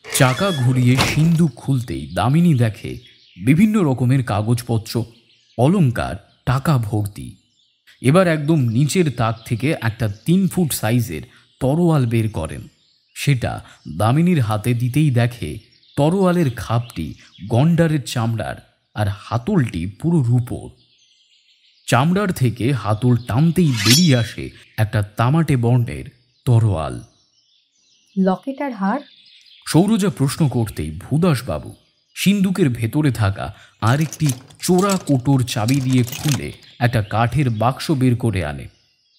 চাকা ঘুরিয়ে সিন্দুক খুলতেই দামিনী দেখে বিভিন্ন রকমের কাগজপত্র, অলংকার, টাকা ভর্তি। এবার একদম নিচের তাক থেকে একটা 3 ফুট সাইজের তরোয়াল বের করেন। সেটা দামিনীর হাতে দিতেই দেখে তরোয়ালের খাপটি গন্ডারের চামড়ার আর হাতলটি পুরো রূপোর। চামড়ার থেকে হাতল টানতেই বেরিয়ে আসে একটা তামাটে বর্ণের তরোয়াল। লকেট আর হার? সৌরজা প্রশ্ন করতেই ভূদাসবাবু সিন্দুকের ভেতরে থাকা আরেকটি চোরা কোটোর চাবি দিয়ে খুলে একটা কাঠের বাক্স বের করে আনে।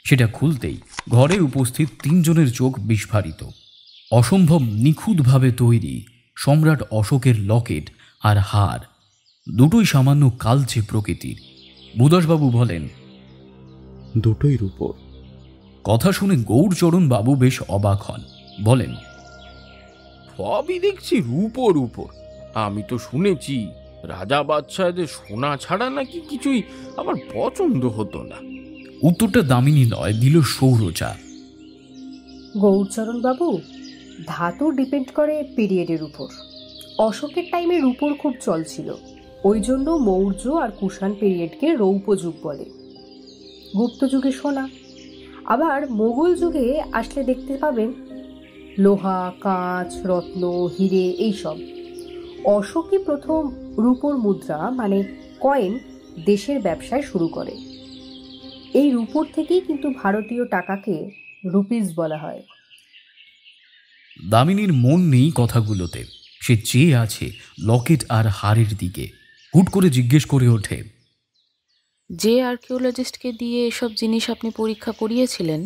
সেটা খুলতেই ঘরে উপস্থিত 3 জনের চোখ বিস্ফারিত। অসম্ভব নিখুঁতভাবে তৈরি সম্রাট অশোকের লকেট আর হার, দুটোই সামান্য কালচে প্রকৃতির। ভূদাসবাবু বলেন, দুটোই রূপোর। কথা শুনে গৌরচরণ বাবু বেশ অবাক হন। বলেন, সবই দেখছি রূপোর উপর। আমি তো শুনেছি রাজা বাদশাহদের সোনা ছাড়া নাকি কিছুই আমার পছন্দ হতো না। উত্তরটা দামিনী নয়, দিল সৌরজা। গৌরচরণ বাবু, ধাতু ডিপেন্ড করে পিরিয়ডের উপর। অশোকের টাইমে রূপোর খুব চল ছিল, ওই জন্য মৌর্য আর কুষাণ পিরিয়ডকে রৌপ্য যুগ বলে। গুপ্ত যুগে সোনা, আবার মোগল যুগে আসলে দেখতে পাবেন লোহা, কাঁচ, রত্ন, হিরে এইসব। অশোকই প্রথম রূপোর মুদ্রা মানে কয়েন দেশের ব্যবসায় শুরু করে। এই রূপোর থেকেই কিন্তু ভারতীয় টাকাকে রুপিস বলা হয়। দামিনীর মন নেই কথাগুলোতে। সে চেয়ে আছে লকেট আর হারের দিকে। হুট করে জিজ্ঞেস করে ওঠে, যে আর্কিওলজিস্টকে দিয়ে এসব জিনিস আপনি পরীক্ষা করিয়েছিলেন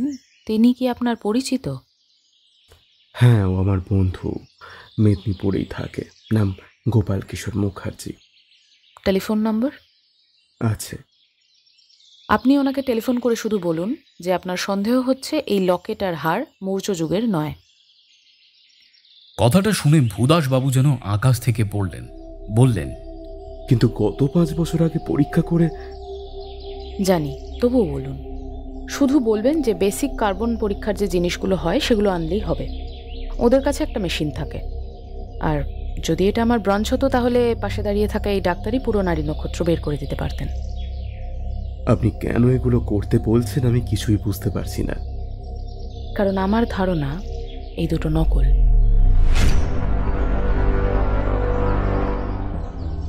তিনি কি আপনার পরিচিত? হ্যাঁ, ও আমার বন্ধু, মেদিনীপুরেই থাকে। নাম গোপাল কিশোর মুখার্জি। টেলিফোন নম্বর আছে। আপনি ওনাকে টেলিফোন করে শুধু বলুন যে আপনার সন্দেহ হচ্ছে এই লকেট আর হার মৌর্য যুগের নয়। কথাটা শুনে ভূদাসবাবু যেন আকাশ থেকে পড়লেন। বললেন, কিন্তু গত 5 বছর আগে পরীক্ষা করে। জানি, তবুও বলুন। শুধু বলবেন যে বেসিক কার্বন পরীক্ষার যে জিনিসগুলো হয় সেগুলো আনলেই হবে। ওদের কাছে একটা মেশিন থাকে। আর যদি এটা আমার ব্রাঞ্চ হতো তাহলে পাশে দাঁড়িয়ে থাকা এই ডাক্তারই পুরো নারী নক্ষত্র বের করে দিতে পারতেন। আপনি কেন এগুলো করতে বলছেন আমি কিছুই বুঝতে পারছি না। কারণ আমার ধারণা এই দুটো নকল।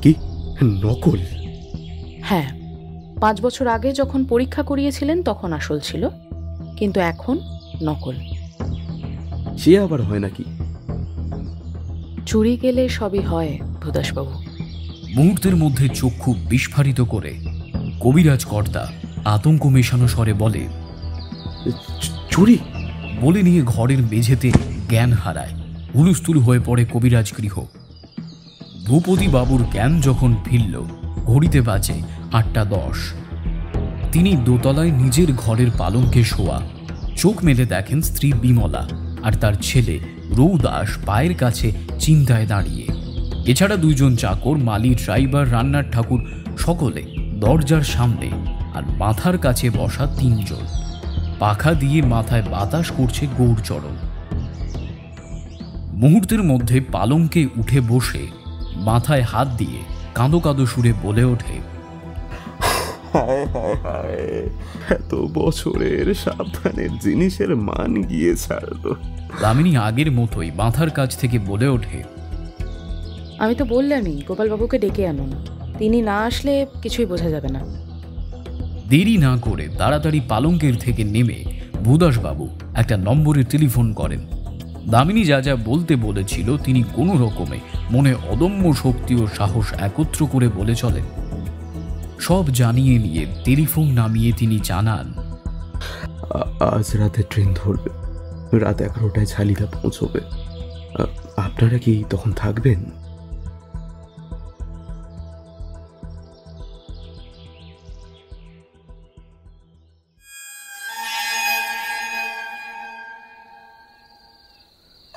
কি নকল? হ্যাঁ, 5 বছর আগে যখন পরীক্ষা করিয়েছিলেন তখন আসল ছিল, কিন্তু এখন নকল। সে আবার হয় নাকি? চুরি গেলে সবই হয় ভূদাসবাবু। মুহূর্তের মধ্যে চক্ষু বিস্ফারিত করে কবিরাজ কর্তা আতঙ্ক মেশানো স্বরে বলে, চুরি? বলে নিয়ে ঘরের মেঝেতে জ্ঞান হারায়। হুলুস্থুল হয়ে পড়ে কবিরাজ গৃহ। ভূপতি বাবুর জ্ঞান যখন ফিরল, ঘড়িতে বাজে 8:10। তিনি দোতলায় নিজের ঘরের পালঙ্কে শোয়া। চোখ মেলে দেখেন স্ত্রী বিমলা আর তার ছেলে রৌদাস পায়ের কাছে চিন্তায় দাঁড়িয়ে। এছাড়া 2 জন চাকর, মালি, ড্রাইভার, রান্নার ঠাকুর সকলে দরজার সামনে, আর মাথার কাছে বসা 3 জন। পাখা দিয়ে মাথায় বাতাস করছে গৌরচরণ। মুহূর্তের মধ্যে পালঙ্কে উঠে বসে মাথায় হাত দিয়ে কাঁদো কাঁদো সুরে বলে ওঠে, এত বছরের সাবধানের জিনিসের মান গিয়ে ছাড়লো। দামিনী আগের মতোই মাথার কাছ থেকে বলে ওঠে, আমি তো বললামই গোপালবাবুকে ডেকে আনুন, তিনি না আসলে কিছুই বোঝা যাবে না। দেরি না করে তাড়াতাড়ি পালঙ্কের থেকে নেমে ভূদাসবাবু একটা নম্বরে টেলিফোন করেন। দামিনী যা যা বলতে বলেছিল তিনি কোনো রকমে মনে অদম্য শক্তি ও সাহস একত্র করে বলে চলেন। সব জানিয়ে নিয়ে টেলিফোন নামিয়ে তিনি জানান, আজ রাতে ট্রেন ধরবে, রাত 11টায় ঝালিদা পৌঁছবে। আপনারা কি তখন থাকবেন?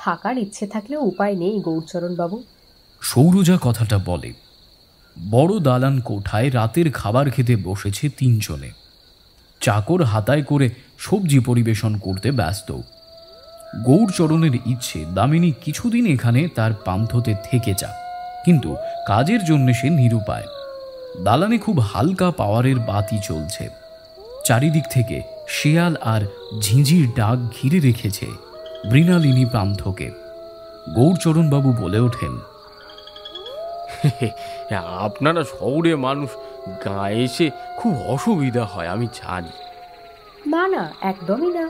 থাকার ইচ্ছে থাকলেও উপায় নেই গৌরচরণ বাবু। সৌরজা কথাটা বলে। বড় দালান কোঠায় রাতের খাবার খেতে বসেছে 3 জনে। চাকর হাতায় করে সবজি পরিবেশন করতে ব্যস্ত। গৌরচরণের ইচ্ছে দামিনী কিছুদিন এখানে তার পান্থতে থেকে যাক, কিন্তু কাজের জন্য সে নিরুপায়। দালানে খুব হালকা পাওয়ারের বাতি চলছে। চারিদিক থেকে শেয়াল আর ঝিঁঝির ডাক ঘিরে রেখেছে মৃণালিনী প্রান্তকে। গৌরচরণবাবু বলে ওঠেন, আপনারা শহরে মানুষ, গায়ে এসে খুব অসুবিধা হয় আমি জানি। না না, একদমই না,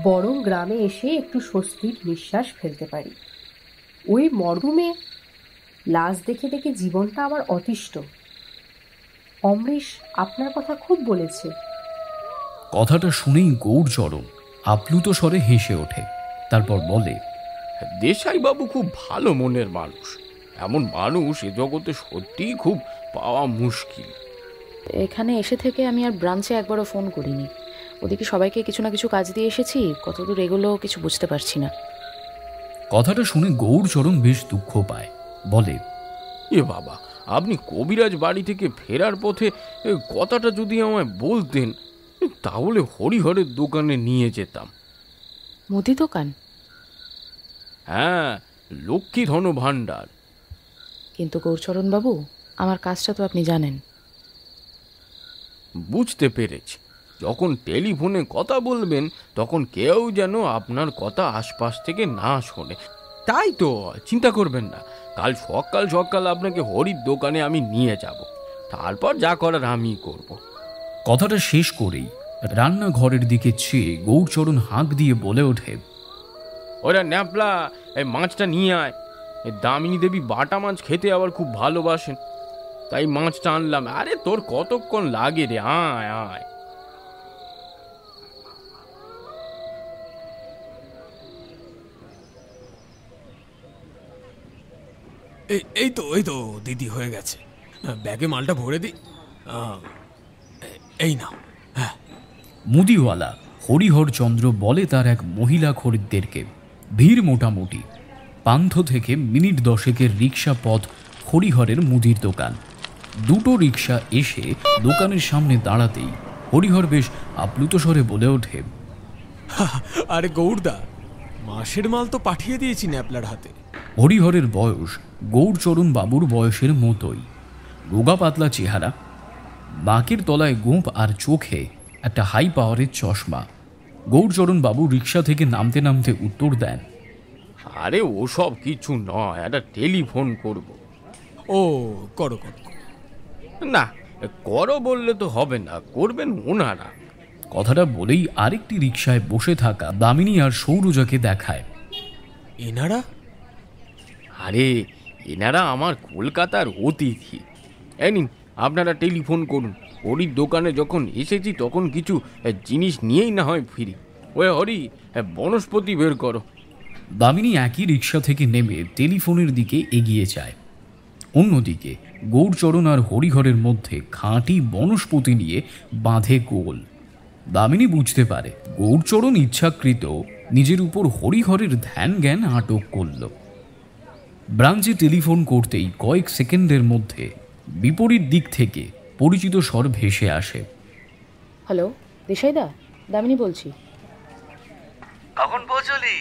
বরং গ্রামে এসে একটু স্বস্তির নিঃশ্বাস ফেলতে পারি। ওই মরহুমে লাশ দেখে দেখে জীবনটা আমার অতিষ্ঠ। অমরেশ আপনার কথা খুব বলেছে। কথাটা শুনেই গৌরচরণ আপ্লুত স্বরে হেসে ওঠে। তারপর বলে, দেশাইবাবু খুব ভালো মনের মানুষ। এমন মানুষ এ জগতে সত্যিই খুব পাওয়া মুশকিল। এখানে এসে থেকে আমি আর ব্রাঞ্চে একবারও ফোন করিনি। ওদিকে সবাইকে কিছু না কিছু কাজ দিয়ে এসেছি, কতদূর এগুলো কিছু বুঝতে পারছি না। কথাটা শুনে গৌরচরণ বেশ দুঃখ পায়। বলে, এ বাবা, আপনি কবিরাজ বাড়ি থেকে ফেরার পথে কথাটা যদি আমায় বলতেন, তাহলে হরিহরের দোকানে নিয়ে যেতাম। মুদি দোকান? হ্যাঁ, লক্ষ্মী ধন ভাণ্ডার। কিন্তু গৌরচরণবাবু, আমার কাজটা তো আপনি জানেন। বুঝতে পেরেছি, যখন টেলিফোনে কথা বলবেন তখন কেউ যেন আপনার কথা আশপাশ থেকে না শোনে। তাই তো, চিন্তা করবেন না, কাল সকাল সকাল আপনাকে হরির দোকানে আমি নিয়ে যাব, তারপর যা করার আমি করব। কথাটা শেষ করেই রান্নাঘরের দিকে চেয়ে গৌরচরণ হাঁক দিয়ে বলে ওঠে, ওরা ন্যাপলা, এই মাছটা নিয়ে আয়। দামিনী দেবী বাটা মাছ খেতে আবার খুব ভালোবাসেন, তাই মাছটা আনলাম। আরে তোর কতক্ষণ লাগে রে, আয় আয়। এই তো দিদি হয়ে গেছে। ব্যাগে মালটা ভরে দি। এই নাও। হ্যাঁ। মুদিওয়ালা হরিহরচন্দ্র বলে তার এক মহিলা খরিদ্দেরকে। ভিড় মোটামুটি। পান্থ থেকে মিনিট 10 রিক্সা পথ হরিহরের মুদির দোকান। দুটো রিক্সা এসে দোকানের সামনে দাঁড়াতেই হরিহর বেশ আপ্লুত স্বরে বলে ওঠে, আরে গৌরদা, মাসের মাল তো পাঠিয়ে দিয়েছি ন্যাপলার হাতে। হরিহরের বয়স গৌরচরণ বাবুর বয়সের মতোই। রোগা পাতলা চেহারা, বাঁকের তলায় গোঁপ আর চোখে একটা হাই পাওয়ারের চশমা। গৌরচরণ বাবু রিক্সা থেকে নামতে নামতে উত্তর দেন, আরে ওসব কিছু নয়, একটা টেলিফোন করব। ও, করো। না, করো বললে তো হবে না, করবেন ওনারা। কথাটা বলেই আরেকটি রিক্সায় বসে থাকা দামিনী আর সৌরজাকে দেখায়। এনারা? আরে এনারা আমার কলকাতার অতিথি। এই নিন, আপনারা টেলিফোন করুন। হরির দোকানে যখন এসেছি তখন কিছু জিনিস নিয়েই না হয় ফিরি। ওই হরি, বনস্পতি বের করো। দামিনী একই রিক্সা থেকে নেমে টেলিফোনের দিকে এগিয়ে যায়। অন্যদিকে গৌরচরণ আর হরিহরের মধ্যে খাঁটি বনস্পতি নিয়ে বাঁধে গোল। দামিনী বুঝতে পারে গৌরচরণ ইচ্ছাকৃত নিজের উপর হরিহরের ধ্যান জ্ঞান আটক করল। ব্রাঞ্চে টেলিফোন করতেই কয়েক সেকেন্ডের মধ্যে বিপরীত দিক থেকে পরিচিত স্বর ভেসে আসে। হ্যালো, দেশাইদা, দামিনী বলছি। কখন পৌঁছলি?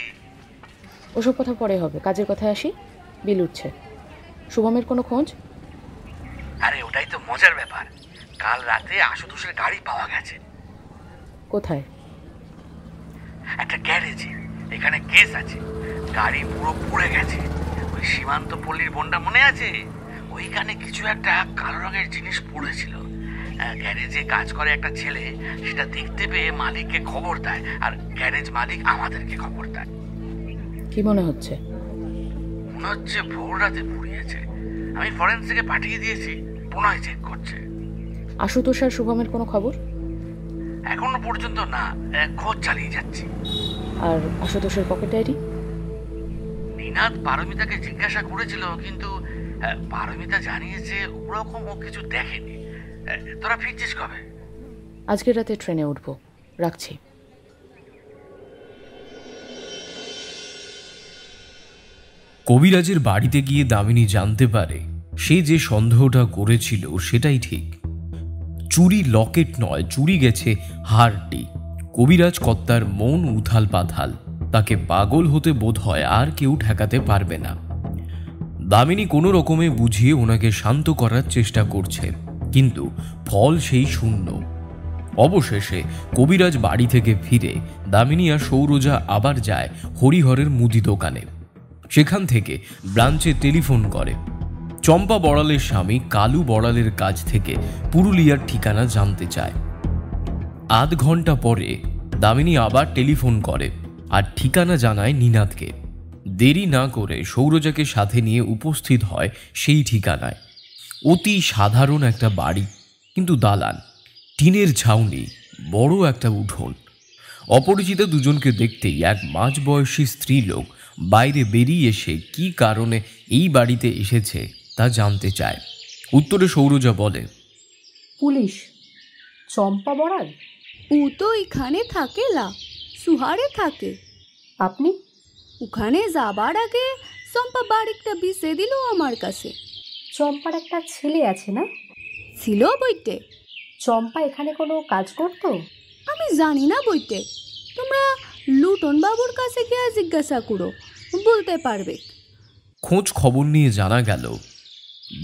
ওসব কথা পরে হবে, কাজের কথায় আসি। বিল উঠছে। শুভমের কোনো খোঁজ? আরে ওটাই তো মজার ব্যাপার, কাল রাতে আশুতোষের গাড়ি পাওয়া গেছে। কোথায়? একটা গ্যারেজে। এখানে কেস আছে, গাড়ি পুরো পুড়ে গেছে। ওই সীমান্ত পল্লীর বনটা মনে আছে? ওইখানে কিছু একটা কালো রঙের জিনিস পড়েছিল। গ্যারেজে কাজ করে একটা ছেলে, সেটা দেখতে পেয়ে মালিককে খবর দেয়, আর গ্যারেজ মালিক আমাদেরকে খবর দেয়। কি মনে হচ্ছে? মনে হচ্ছে ভোর রাতে পুড়িয়েছে। আমি ফরেন্সিকে পাঠিয়ে দিয়েছি, পুনঃ চেক করছে। আশুতোষ আর শুভমের কোনো খবর? এখনো পর্যন্ত না, খোঁজ চালিয়ে যাচ্ছি। আর আশুতোষের পকেট ডায়েরি? নিনাদ পারমিতাকে জিজ্ঞাসা করেছিল, কিন্তু পারমিতা জানিয়েছে ওরকম ও কিছু দেখেনি। তোরা ফিরছিস কবে? আজকে রাতে ট্রেনে উঠবো, রাখছি। কবিরাজের বাড়িতে গিয়ে দামিনী জানতে পারে সে যে সন্দেহটা করেছিল সেটাই ঠিক। চুরি লকেট নয়, চুরি গেছে হারটি। কবিরাজ কর্তার মন উথাল পাথাল, তাকে পাগল হতে বোধ হয় আর কেউ ঠেকাতে পারবে না। দামিনী কোনো রকমে বুঝিয়ে ওনাকে শান্ত করার চেষ্টা করছে, কিন্তু ফল সেই শূন্য। অবশেষে কবিরাজ বাড়ি থেকে ফিরে দামিনী আর সৌরজা আবার যায় হরিহরের মুদি দোকানে। সেখান থেকে ব্রাঞ্চে টেলিফোন করে। চম্পা বড়ালের স্বামী কালু বড়ালের কাছ থেকে পুরুলিয়ার ঠিকানা জানতে চায়। আধ ঘন্টা পরে দামিনী আবার টেলিফোন করে আর ঠিকানা জানায় নিনাদকে। দেরি না করে সৌরজাকে সাথে নিয়ে উপস্থিত হয় সেই ঠিকানায়। অতি সাধারণ একটা বাড়ি, কিন্তু দালান, টিনের ছাউনি, বড় একটা উঠোন। অপরিচিত দুজনকে দেখতেই এক মাঝবয়সী স্ত্রীলোক বাইরে বেরিয়ে এসে কি কারণে এই বাড়িতে এসেছে তা জানতে চায়। উত্তরে সৌরজা বলে, পুলিশ। চম্পা বড়াল? ও তো এখানে থাকে না, সুহারে থাকে। আপনি? ওখানে যাবার আগে চম্পা বাড়িটা বিছে দিল আমার কাছে। চম্পার একটা ছেলে আছে না? ছিল বইতে। চম্পা এখানে কোনো কাজ করতো? আমি জানি না বইতে, তোমরা লুটন বাবুর কাছে গিয়ে জিজ্ঞাসা করো, বলতে পারবে। খোঁজ খবর নিয়ে জানা গেল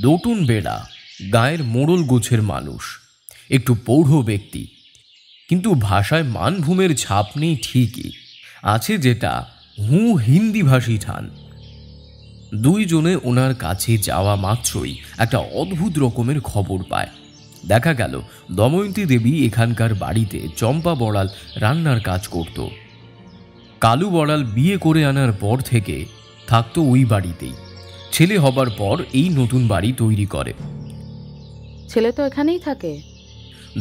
দটুন বেড়া গায়ের মোড়ল গোছের মানুষ, একটু পৌঢ় ব্যক্তি, কিন্তু ভাষায় মানভূমের ছাপ নেই ঠিকই, আছে যেটা হিন্দি ভাষী ঠান। দুইজনে ওনার কাছে যাওয়া মাত্রই একটা অদ্ভুত রকমের খবর পায়। দেখা গেল দময়ন্তী দেবী এখানকার বাড়িতে চম্পা বড়াল রান্নার কাজ করত। কালু বড়াল বিয়ে করে আনার পর থেকে থাকতো ওই বাড়িতেই। ছেলে হবার পর এই নতুন বাড়ি তৈরি করে। ছেলে তো এখানেই থাকে।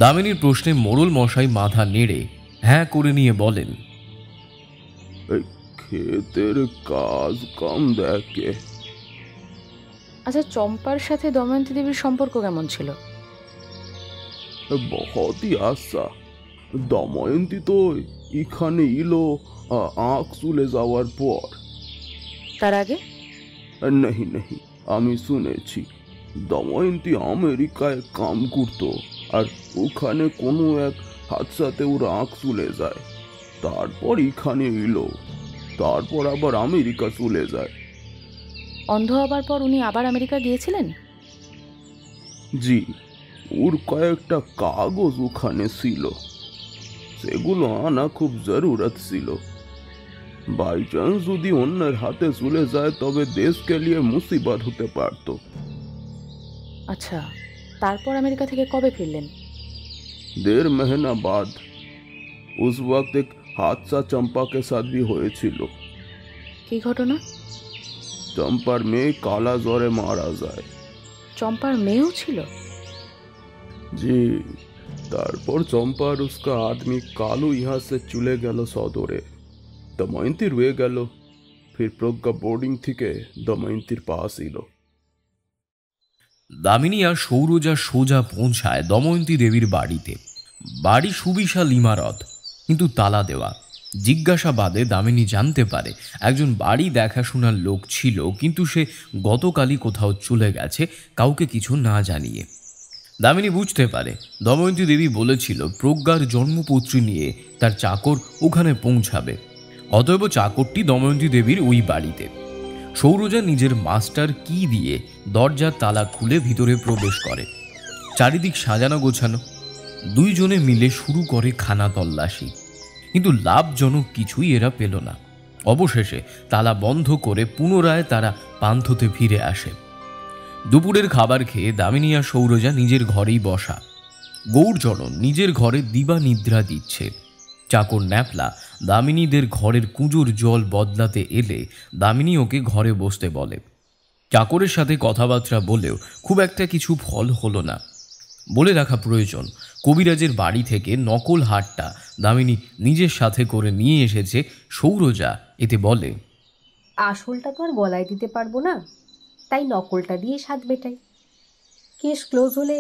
দামিনীর প্রশ্নে মোড়ল মশাই মাথা নেড়ে হ্যাঁ করে নিয়ে বলেন, ক্ষেতের কাজ কম দেখে। আচ্ছা, চম্পার সাথে দময়ন্তী দেবীর সম্পর্ক কেমন ছিল? বহুতই আশা। দময়ন্তী তো এখানে এলো আঁখ চলে যাওয়ার পর। তার আগে? নেই, আমি শুনেছি দময়ন্তী আমেরিকায় কাম করত, আর ওখানে কোনো এক হাদসাতে ওর আঁখ চলে যায়। তারপর এখানে এলো, তারপর আবার আমেরিকা চলে যায়। অন্ধ হবার পর উনি আবার আমেরিকা গিয়েছিলেন? জি, ওর কয়েকটা কাগজ ওখানে ছিল, সেগুলো আনা খুব জরুরত ছিল। বাই চান্স যদি অন্যের হাতে চলে যায় তবে দেশকে নিয়ে মুসিবত হতে পারত। আচ্ছা, তারপর আমেরিকা থেকে কবে ফিরলেন? 1.5 महीना बाद। उस वक्त एक हादसा चंपा के साथ भी হয়েছিল। কি ঘটনা? চম্পার মেয়ে কালা জ্বরে মারা যায়। চম্পার মেয়েও ছিল? জি, তারপর চম্পার उसका आदमी कालू यहाँ से चले গেল সদরে। দময়ন্তী রয়ে গেল। ফির প্রজ্ঞা বোর্ডিং থেকে দময়ন্তীর পাশ এলো। দামিনী আর সৌরজা সোজা পৌঁছায় দময়ন্তী দেবীর বাড়িতে। বাড়ি সুবিশাল ইমারত, কিন্তু তালা দেওয়া। জিজ্ঞাসাবাদে দামিনী জানতে পারে একজন বাড়ি দেখাশোনার লোক ছিল, কিন্তু সে গতকালই কোথাও চলে গেছে কাউকে কিছু না জানিয়ে। দামিনী বুঝতে পারে দময়ন্তী দেবী বলেছিল প্রজ্ঞার জন্মপত্রী নিয়ে তার চাকর ওখানে পৌঁছাবে, অতএব চাকরটি দময়ন্তী দেবীর ওই বাড়িতে। সৌরজা নিজের মাস্টার কি দিয়ে দরজার তালা খুলে ভিতরে প্রবেশ করে। চারিদিক সাজানো গোছানো। দুইজনে মিলে শুরু করে খানা তল্লাশি, কিন্তু লাভজনক কিছুই এরা পেল না। অবশেষে তালা বন্ধ করে পুনরায় তারা পান্থতে ফিরে আসে। দুপুরের খাবার খেয়ে দামিনী আর সৌরজা নিজের ঘরেই বসা। গৌরচরণ নিজের ঘরে দিবা নিদ্রা দিচ্ছে। চাকর ন্যাপলা দামিনীদের ঘরের কুঁজোর জল বদলাতে এলে দামিনী ওকে ঘরে বসতে বলে। চাকরের সাথে কথাবার্তা বলেও খুব একটা কিছু ফল হলো না। বলে রাখা প্রয়োজন, কবিরাজের বাড়ি থেকে নকল হারটা দামিনী নিজের সাথে করে নিয়ে এসেছে সৌরজা। এতে বলে, আসলটা তো আর গলায় দিতে পারবো না, তাই নকলটা দিয়ে সাধ বেটাই। কেস ক্লোজ হলে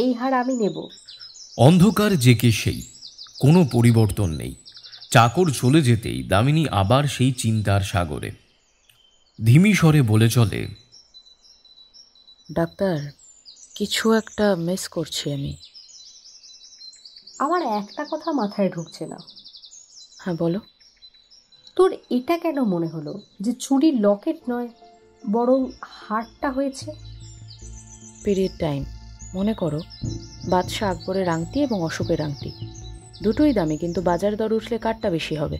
এই হার আমি নেব। অন্ধকার যে কে সেই, কোনো পরিবর্তন নেই। চাকর চলে যেতেই দামিনী আবার সেই চিন্তার সাগরে। ধিমি স্বরে বলে চলে, ডাক্তার, কিছু একটা মিস করছি আমি। আমার একটা কথা মাথায় ঢুকছে না। হ্যাঁ বলো। তোর এটা কেন মনে হলো যে চুড়ির লকেট নয় বরং হারটা হয়েছে? Period time. মনে করো বাদশাহ আকবরের আংটি এবং অশোকের আংটি, দুটোই দামি, কিন্তু বাজার দর উঠলে কারটা বেশি হবে?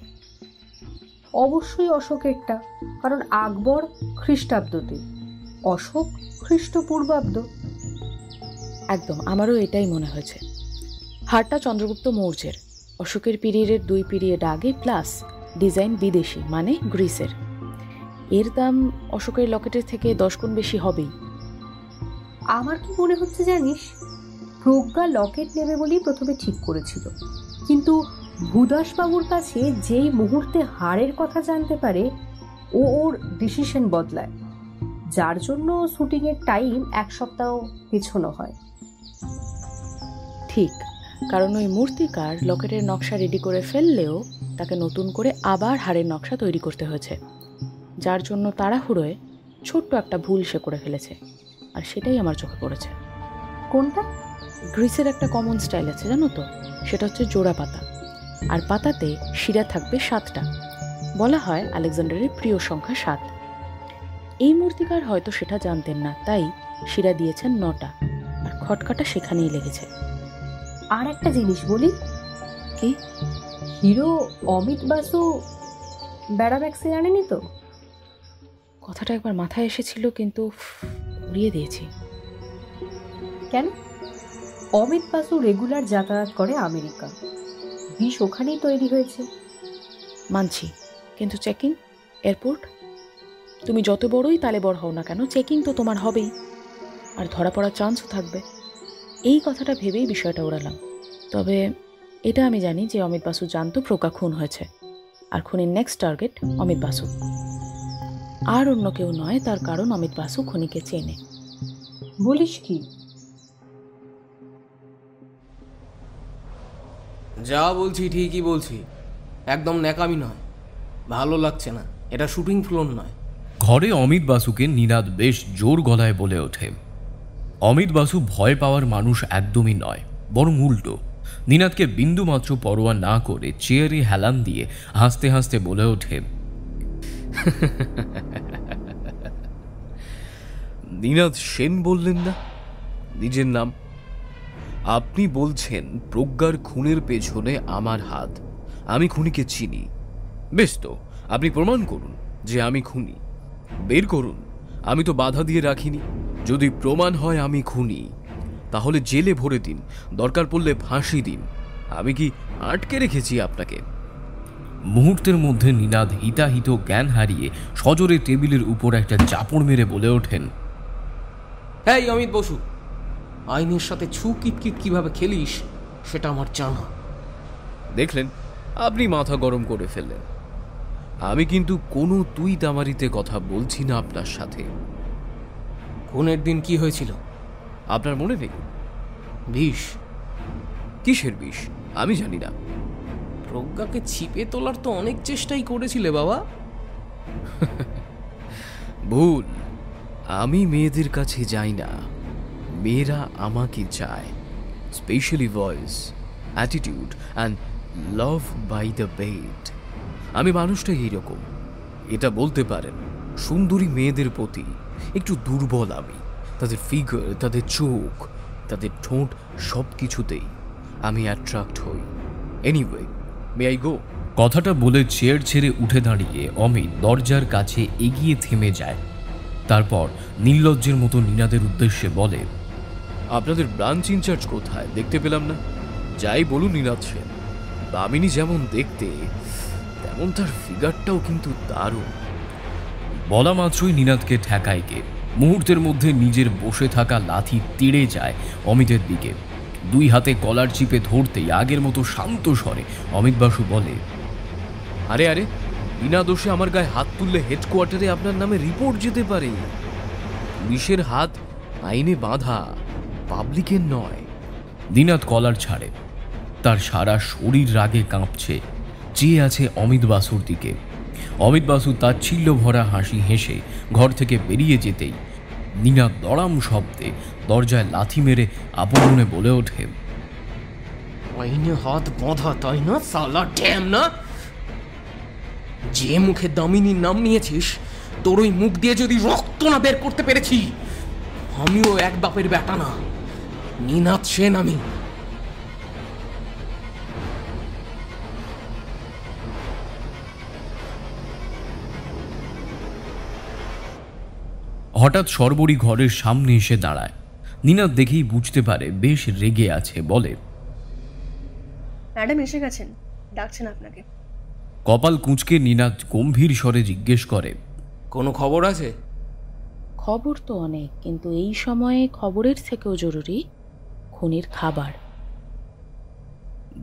অবশ্যই অশোকেরটা, কারণ আকবর খ্রিস্টাব্দতে, অশোক খ্রিস্টপূর্বাব্দ। একদম, আমারও এটাই মনে হয়েছে। হারটা চন্দ্রগুপ্ত মৌর্যের, অশোকের পিরিয়ডের 2 পিরিয়ড আগে, প্লাস ডিজাইন বিদেশি মানে গ্রিসের। এর দাম অশোকের লকেটের থেকে 10 গুণ বেশি হবেই। আমার কি মনে হচ্ছে জানিস, প্রজ্ঞা লকেট নেবে বলেই প্রথমে ঠিক করেছিল, কিন্তু ভূদাসবাবুর কাছে যেই মুহূর্তে হারের কথা জানতে পারে ওর ডিসিশন বদলায়, যার জন্য শুটিংয়ের টাইম 1 সপ্তাহ পেছনো হয়। ঠিক, কারণ ওই মূর্তিকার লকেটের নকশা রেডি করে ফেললেও তাকে নতুন করে আবার হারের নকশা তৈরি করতে হয়েছে, যার জন্য তাড়াহুড়োয় ছোট্ট একটা ভুল সে করে ফেলেছে। আর সেটাই আমার চোখে পড়েছে। কোনটা? গ্রিসের একটা কমন স্টাইল আছে জানো তো, সেটা হচ্ছে জোড়া পাতা, আর পাতাতে শিরা থাকবে 7টা। বলা হয় আলেকজান্ডারের প্রিয় সংখ্যা 7। এই মূর্তিকার হয়তো সেটা জানতেন না, তাই শিরা দিয়েছেন 9টা, আর খটকাটা সেখানেই লেগেছে। আর একটা জিনিস বলি, কি? হিরো অমিত বাসু ব্যারাব্যাক্সে আনেনি তো? কথাটা একবার মাথায় এসেছিল, কিন্তু উড়িয়ে দিয়েছি। কেন? অমিত বাসু রেগুলার যাতায়াত করে আমেরিকা, বিষ ওখানেই তৈরি হয়েছে। মানছি, কিন্তু চেকিং, এয়ারপোর্ট, তুমি যত বড়ই তালে বড় হও না কেন, চেকিং তো তোমার হবেই, আর ধরা পড়ার চান্সও থাকবে। এই কথাটা ভেবেই বিষয়টা ওড়ালাম। তবে এটা আমি জানি যে অমিত বাসু জানতো প্রজ্ঞা খুন হয়েছে, আর খুনির নেক্সট টার্গেট অমিত বাসু, আর অন্য কেউ নয়। তার কারণ অমিত বাসু খুনিকে চেনে। বলিস কি? যা বলছি ঠিকই বলছি, একদম ন্যাকামি নয়, ভালো লাগছে না, এটা শুটিং ফ্লোর নয়। ঘরে অমিত বাসুকে নীনাদ বেশ জোর গলায় বলে ওঠে। অমিত বাসু ভয় পাওয়ার মানুষ একদমই নয়, বরং উল্টো। নীনাদকে বিন্দুমাত্র পরোয়া না করে চেয়ারে হেলান দিয়ে হাসতে হাসতে বলে ওঠে, নীনাদ সেন বললেন না নিজের নাম? আপনি বলছেন প্রজ্ঞার খুনের পেছনে আমার হাত, আমি খুনিকে চিনি। বেশ, তো আপনি প্রমাণ করুন যে আমি খুনি, বের করুন। আমি তো বাধা দিয়ে রাখিনি। যদি প্রমাণ হয় আমি খুনি, তাহলে জেলে ভরে দিন, দরকার পড়লে ফাঁসি দিন। আমি কি আটকে রেখেছি আপনাকে? মুহূর্তের মধ্যে নীনাদ হিতাহিত জ্ঞান হারিয়ে সজোরে টেবিলের উপর একটা চাপড় মেরে বলে ওঠেন, এই অমিত বসু, আইনের সাথে ছু কিটকিট কিভাবে খেলিস সেটা আমার জানা। দেখলেন, আপনি মাথা গরম করে ফেললেন। আমি কিন্তু কোনো তুই তামারিতে কথা বলছি না আপনার সাথে। খুনের দিন কি হয়েছিল আপনার মনে নেই? বিষ। কিসের বিষ আমি জানি না। প্রজ্ঞাকে ছিপে তোলার তো অনেক চেষ্টাই করেছিলে বাবা। ভুল, আমি মেয়েদের কাছে যাই না, মেয়েরা আমাকে চায়। Specially voice, attitude and love by the bed. আমি মানুষটা এইরকম, এটা বলতে পারেন। সুন্দরী মেয়েদের প্রতি একটু দুর্বল আমি। তাদের ফিগার, তাদের চোখ, তাদের ঠোঁট, সব কিছুতেই আমি অ্যাট্রাক্ট হই। Anyway, may I go? কথাটা বলে চেয়ার ছেড়ে উঠে দাঁড়িয়ে অমিত দরজার কাছে এগিয়ে থেমে যায়। তারপর নির্লজ্জের মতো নীনাদের উদ্দেশ্যে বলে, আপনাদের ব্রাঞ্চ ইনচার্জ কোথায়? দেখতে পেলাম না। যাই বলুন নীনাদ সেন, দামিনী যেমন দেখতে, তেমন তার ফিগারটাও কিন্তু দারুণ। বলা মাত্রই নীনাদকে ঠেকায় কে। মুহূর্তের মধ্যে নিজের বসে থাকা লাথি তেড়ে যায় অমিতের দিকে। 2 হাতে কলার চিপে ধরতেই আগের মতো শান্ত স্বরে অমিত বাসু বলে, আরে আরে, বিনা দোষে আমার গায়ে হাত তুললে হেডকোয়ার্টারে আপনার নামে রিপোর্ট যেতে পারে। পুলিশের হাত আইনে বাঁধা, পাবলিকের নয়। নীনাদ কলার ছাড়ে। তার সারা শরীর রাগে কাঁপছে, চেয়ে আছে অমিত বাসুর দিকে। অমিত বাসু তাচ্ছিল্য ভরা হাসি হেসে ঘর থেকে বেরিয়ে যেতেই নীনাদ দড়াম শব্দে দরজায় লাথি মেরে আপন মনে বলে ওঠে, আইনে হাত বাঁধা তাই না সালা ড্যাম না? যে মুখে দামিনীর নাম নিয়েছিস, তোর ওই মুখ দিয়ে যদি রক্ত না বের করতে পেরেছি, আমিও এক বাপের বেটা না। নিনাদ সেন আমি। হঠাৎ সর্বরী ঘরের সামনে এসে দাঁড়ায়। নিনাদ দেখেই বুঝতে পারে বেশ রেগে আছে। বলে, ম্যাডাম এসে গেছেন, ডাকছেন আপনাকে। কপাল কুঁচকে নিনাদ গম্ভীর স্বরে জিজ্ঞেস করে, কোনো খবর আছে? খবর তো অনেক, কিন্তু এই সময়ে খবরের থেকেও জরুরি খুনির খাবার।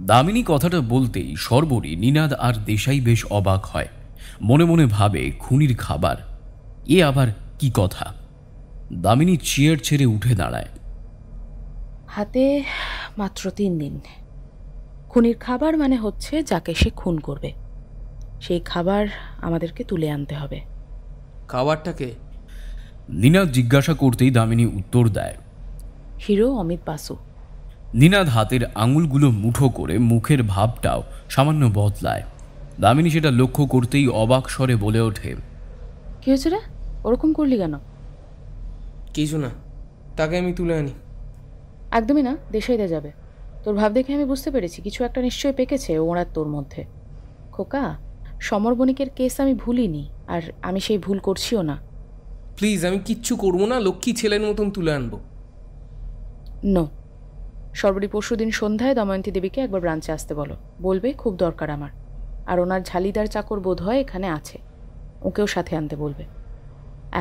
দামিনী কথাটা বলতেই সর্বরী, নিনাদ আর দেশাই বেশ অবাক হয়। মনে মনে ভাবে, খুনির খাবার, এ আবার কি কথা? দামিনী চেয়ার ছেড়ে উঠে দাঁড়ায়। হাতে মাত্র 3 দিন। খুনির খাবার মানে হচ্ছে যাকে সে খুন করবে, সেই খাবার আমাদেরকে তুলে আনতে হবে। খাবারটাকে? নিনাদ জিজ্ঞাসা করতেই দামিনী উত্তর দেয়, হিরো অমিত বাসু। নিনাদ হাতের আঙুলগুলো মুঠো করে মুখের ভাবটাও সামান্য বদলায়। দামিনী সেটা লক্ষ্য করতেই অবাক স্বরে বলে ওঠে, কি হয়েছে রে, ওরকম করলি কেন? কিছু না, তাকে আমি তুলে আনি। একদমই না, দেশাইতে যাবে। তোর ভাব দেখে আমি বুঝতে পেরেছি কিছু একটা নিশ্চয়ই পেকেছে ওর আর তোর মধ্যে। খোকা, সমর বণিকের কেস আমি ভুলিনি, আর আমি সেই ভুল করছিও না। প্লিজ, আমি কিচ্ছু করবো না, লক্ষ্মী ছেলের মতন তুলে আনবো। নো, সর্বরী পরশুদিন সন্ধ্যায় দময়ন্তী দেবীকে একবার ব্রাঞ্চে আসতে বলো, বলবে খুব দরকার আমার। আর ওনার ঝালিদার চাকর বোধ হয় এখানে আছে, ওকেও সাথে আনতে বলবে।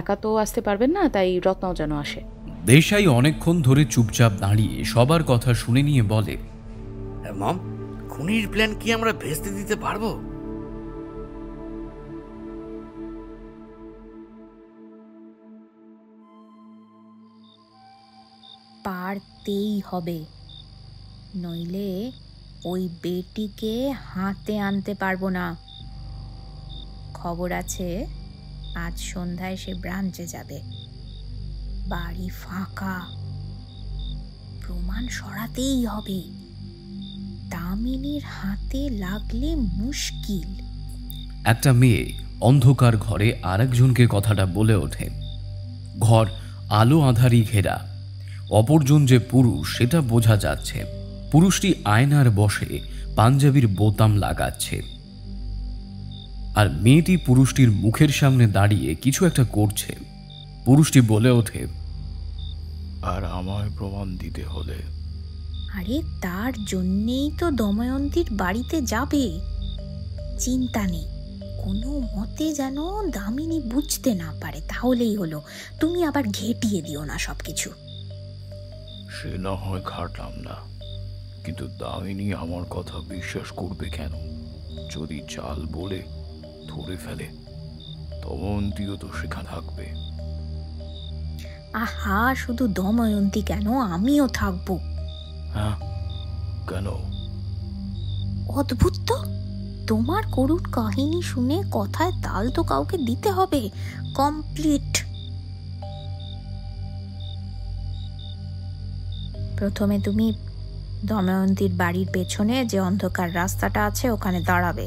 একা তো আসতে পারবেন না, তাই রত্নাও যেন আসে। দেশাই অনেকক্ষণ ধরে চুপচাপ দাঁড়িয়ে সবার কথা শুনে নিয়ে বলে, মম, খুনির প্ল্যান কি আমরা ভেস্তে দিতে পারবো? পারতেই হবে, নইলে ওই বেটিকে হাতে আনতে পারবো না। খবর আছে আজ সন্ধ্যায় সে ব্রাঞ্চে যাবে। বাড়ি ফাঁকা, প্রমাণ সরাতেই হবে। দামিনীর হাতে লাগলে মুশকিল। একটা মেয়ে অন্ধকার ঘরে আরেকজনকে কথাটা বলে ওঠে। ঘর আলো আঁধারি ঘেরা, অপরজন যে পুরুষ সেটা বোঝা যাচ্ছে। পুরুষটি আয়নার বসে পাঞ্জাবির বোতাম লাগাচ্ছে, আর মেয়েটি পুরুষটির মুখের সামনে দাঁড়িয়ে কিছু একটা করছে। পুরুষটি বলে ওঠে, আর আমায় প্রমাণ দিতে হলে? আরে তার জন্যেই তো দময়ন্তীর বাড়িতে যাবে। চিন্তা নেই, কোনো মতে যেন দামিনী বুঝতে না পারে, তাহলেই হলো। তুমি আবার ঘেটিয়ে দিও না সবকিছু। সে না হয় খাটলাম না, কিন্তু দামিনী আমার কথা বিশ্বাস করবে কেন? যদি চাল বলে ধরে ফেলে, দময়ন্তীও তো সেখানে থাকবে। আহা, শুধু দময়ন্তী কেন, আমিও থাকবো। হ্যাঁ, কেন? অদ্ভুত তো, তোমার করুণ কাহিনী শুনে কথায় তাল তো কাউকে দিতে হবে। কমপ্লিট। প্রথমে তুমি দময়ন্তীর বাড়ির পেছনে যে অন্ধকার রাস্তাটা আছে ওখানে দাঁড়াবে,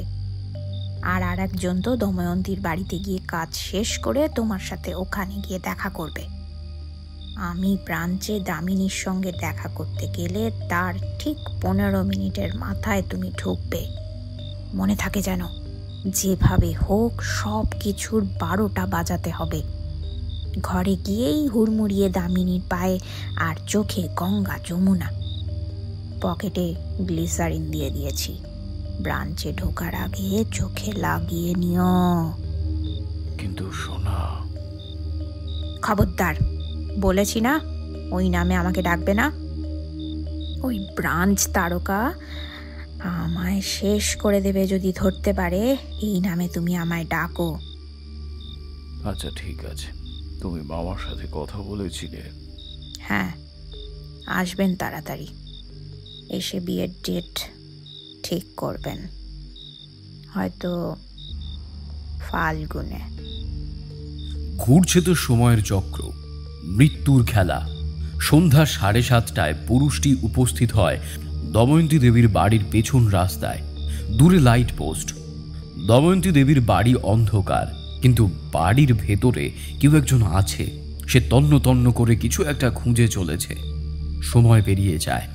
আর আরেকজন তো দময়ন্তীর বাড়িতে গিয়ে কাজ শেষ করে তোমার সাথে ওখানে গিয়ে দেখা করবে। আমি ব্রাঞ্চে দামিনীর সঙ্গে দেখা করতে গেলে তার ঠিক 15 মিনিটের মাথায় তুমি ঢুকবে। মনে থাকে যেন, যেভাবে হোক সব কিছুর 12টা বাজাতে হবে। ঘরে গিয়েই হুড়মুড়িয়ে দামিনীর পায়ে আর চোখে গঙ্গা যমুনা। পকেটে গ্লিসারিন দিয়ে দিয়েছি, ব্রাঞ্চে ঢোকার আগে চোখে লাগিয়ে নিও। কিন্তু সোনা, খবরদার, বলেছি না ওই নামে আমাকে ডাকবে না। ওই ব্রাঞ্চ তারকা আমায় শেষ করে দেবে যদি ধরতে পারে। এই নামে তুমি আমায় ডাকো। আচ্ছা ঠিক আছে, তুমি মামার সাথে কথা বলেছিলে? হ্যাঁ, আসবেন তাড়াতাড়ি, এসে বিয়ের ডেট ঠিক করবেন, হয়তো ফাল্গুনে। ঘুরছে তো সময়ের চক্র, মৃত্যুর খেলা। সন্ধ্যা 7:30টায় পুরুষটি উপস্থিত হয় দময়ন্তী দেবীর বাড়ির পেছন রাস্তায়। দূরে লাইট পোস্ট। দময়ন্তী দেবীর বাড়ি অন্ধকার, কিন্তু বাড়ির ভেতরে কেউ একজন আছে। সে তন্ন তন্ন করে কিছু একটা খুঁজে চলেছে। সময় পেরিয়ে যায়।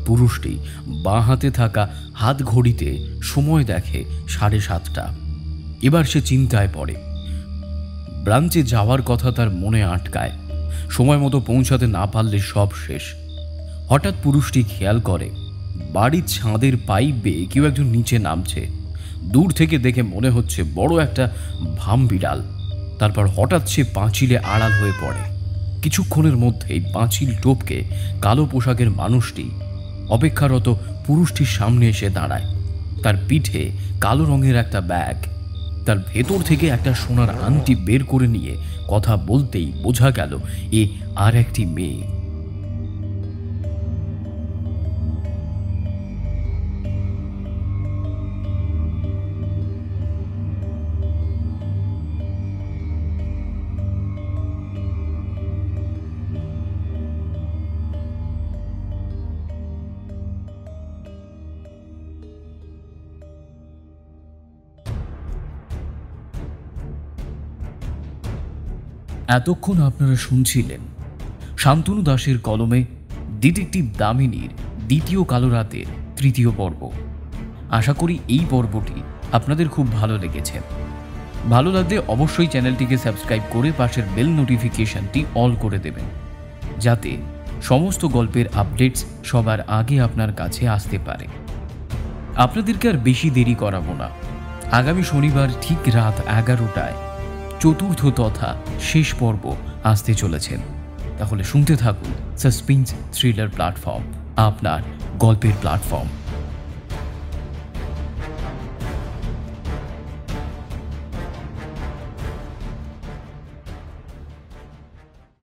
পুরুষটি বাঁ হাতে থাকা হাত ঘড়িতে সময় দেখে 7:30। এবার সে চিন্তায় পড়ে। ব্রাঞ্চে যাওয়ার কথা তার মনে আটকায়। সময় মতো পৌঁছাতে না পারলে সব শেষ। হঠাৎ পুরুষটি খেয়াল করে বাড়ির ছাদের পাইপ বেয়ে কেউ একজন নিচে নামছে। দূর থেকে দেখে মনে হচ্ছে বড় একটা ভাম বিড়াল। তারপর হঠাৎ সে পাঁচিলে আড়াল হয়ে পড়ে। কিছুক্ষণের মধ্যেই পাঁচিল টপকে কালো পোশাকের মানুষটি অপেক্ষারত পুরুষটির সামনে এসে দাঁড়ায়। তার পিঠে কালো রঙের একটা ব্যাগ। তার ভেতর থেকে একটা সোনার আংটি বের করে নিয়ে কথা বলতেই বোঝা গেল এ আর একটি মেয়ে। এতক্ষণ আপনারা শুনছিলেন শান্তনু দাসের কলমে ডিটেকটিভ দামিনীর দ্বিতীয় কালো রাতের 3য় পর্ব। আশা করি এই পর্বটি আপনাদের খুব ভালো লেগেছে। ভালো লাগলে অবশ্যই চ্যানেলটিকে সাবস্ক্রাইব করে পাশের বেল নোটিফিকেশনটি অল করে দেবেন, যাতে সমস্ত গল্পের আপডেটস সবার আগে আপনার কাছে আসতে পারে। আপনাদেরকে আর বেশি দেরি করাবো না। আগামী শনিবার ঠিক রাত 11টায় 4র্থ তথা শেষ পর্ব আসতে চলেছেন। তাহলে শুনতে থাকুন সাসপেন্স থ্রিলার প্ল্যাটফর্ম, আপনার গল্পের প্ল্যাটফর্ম।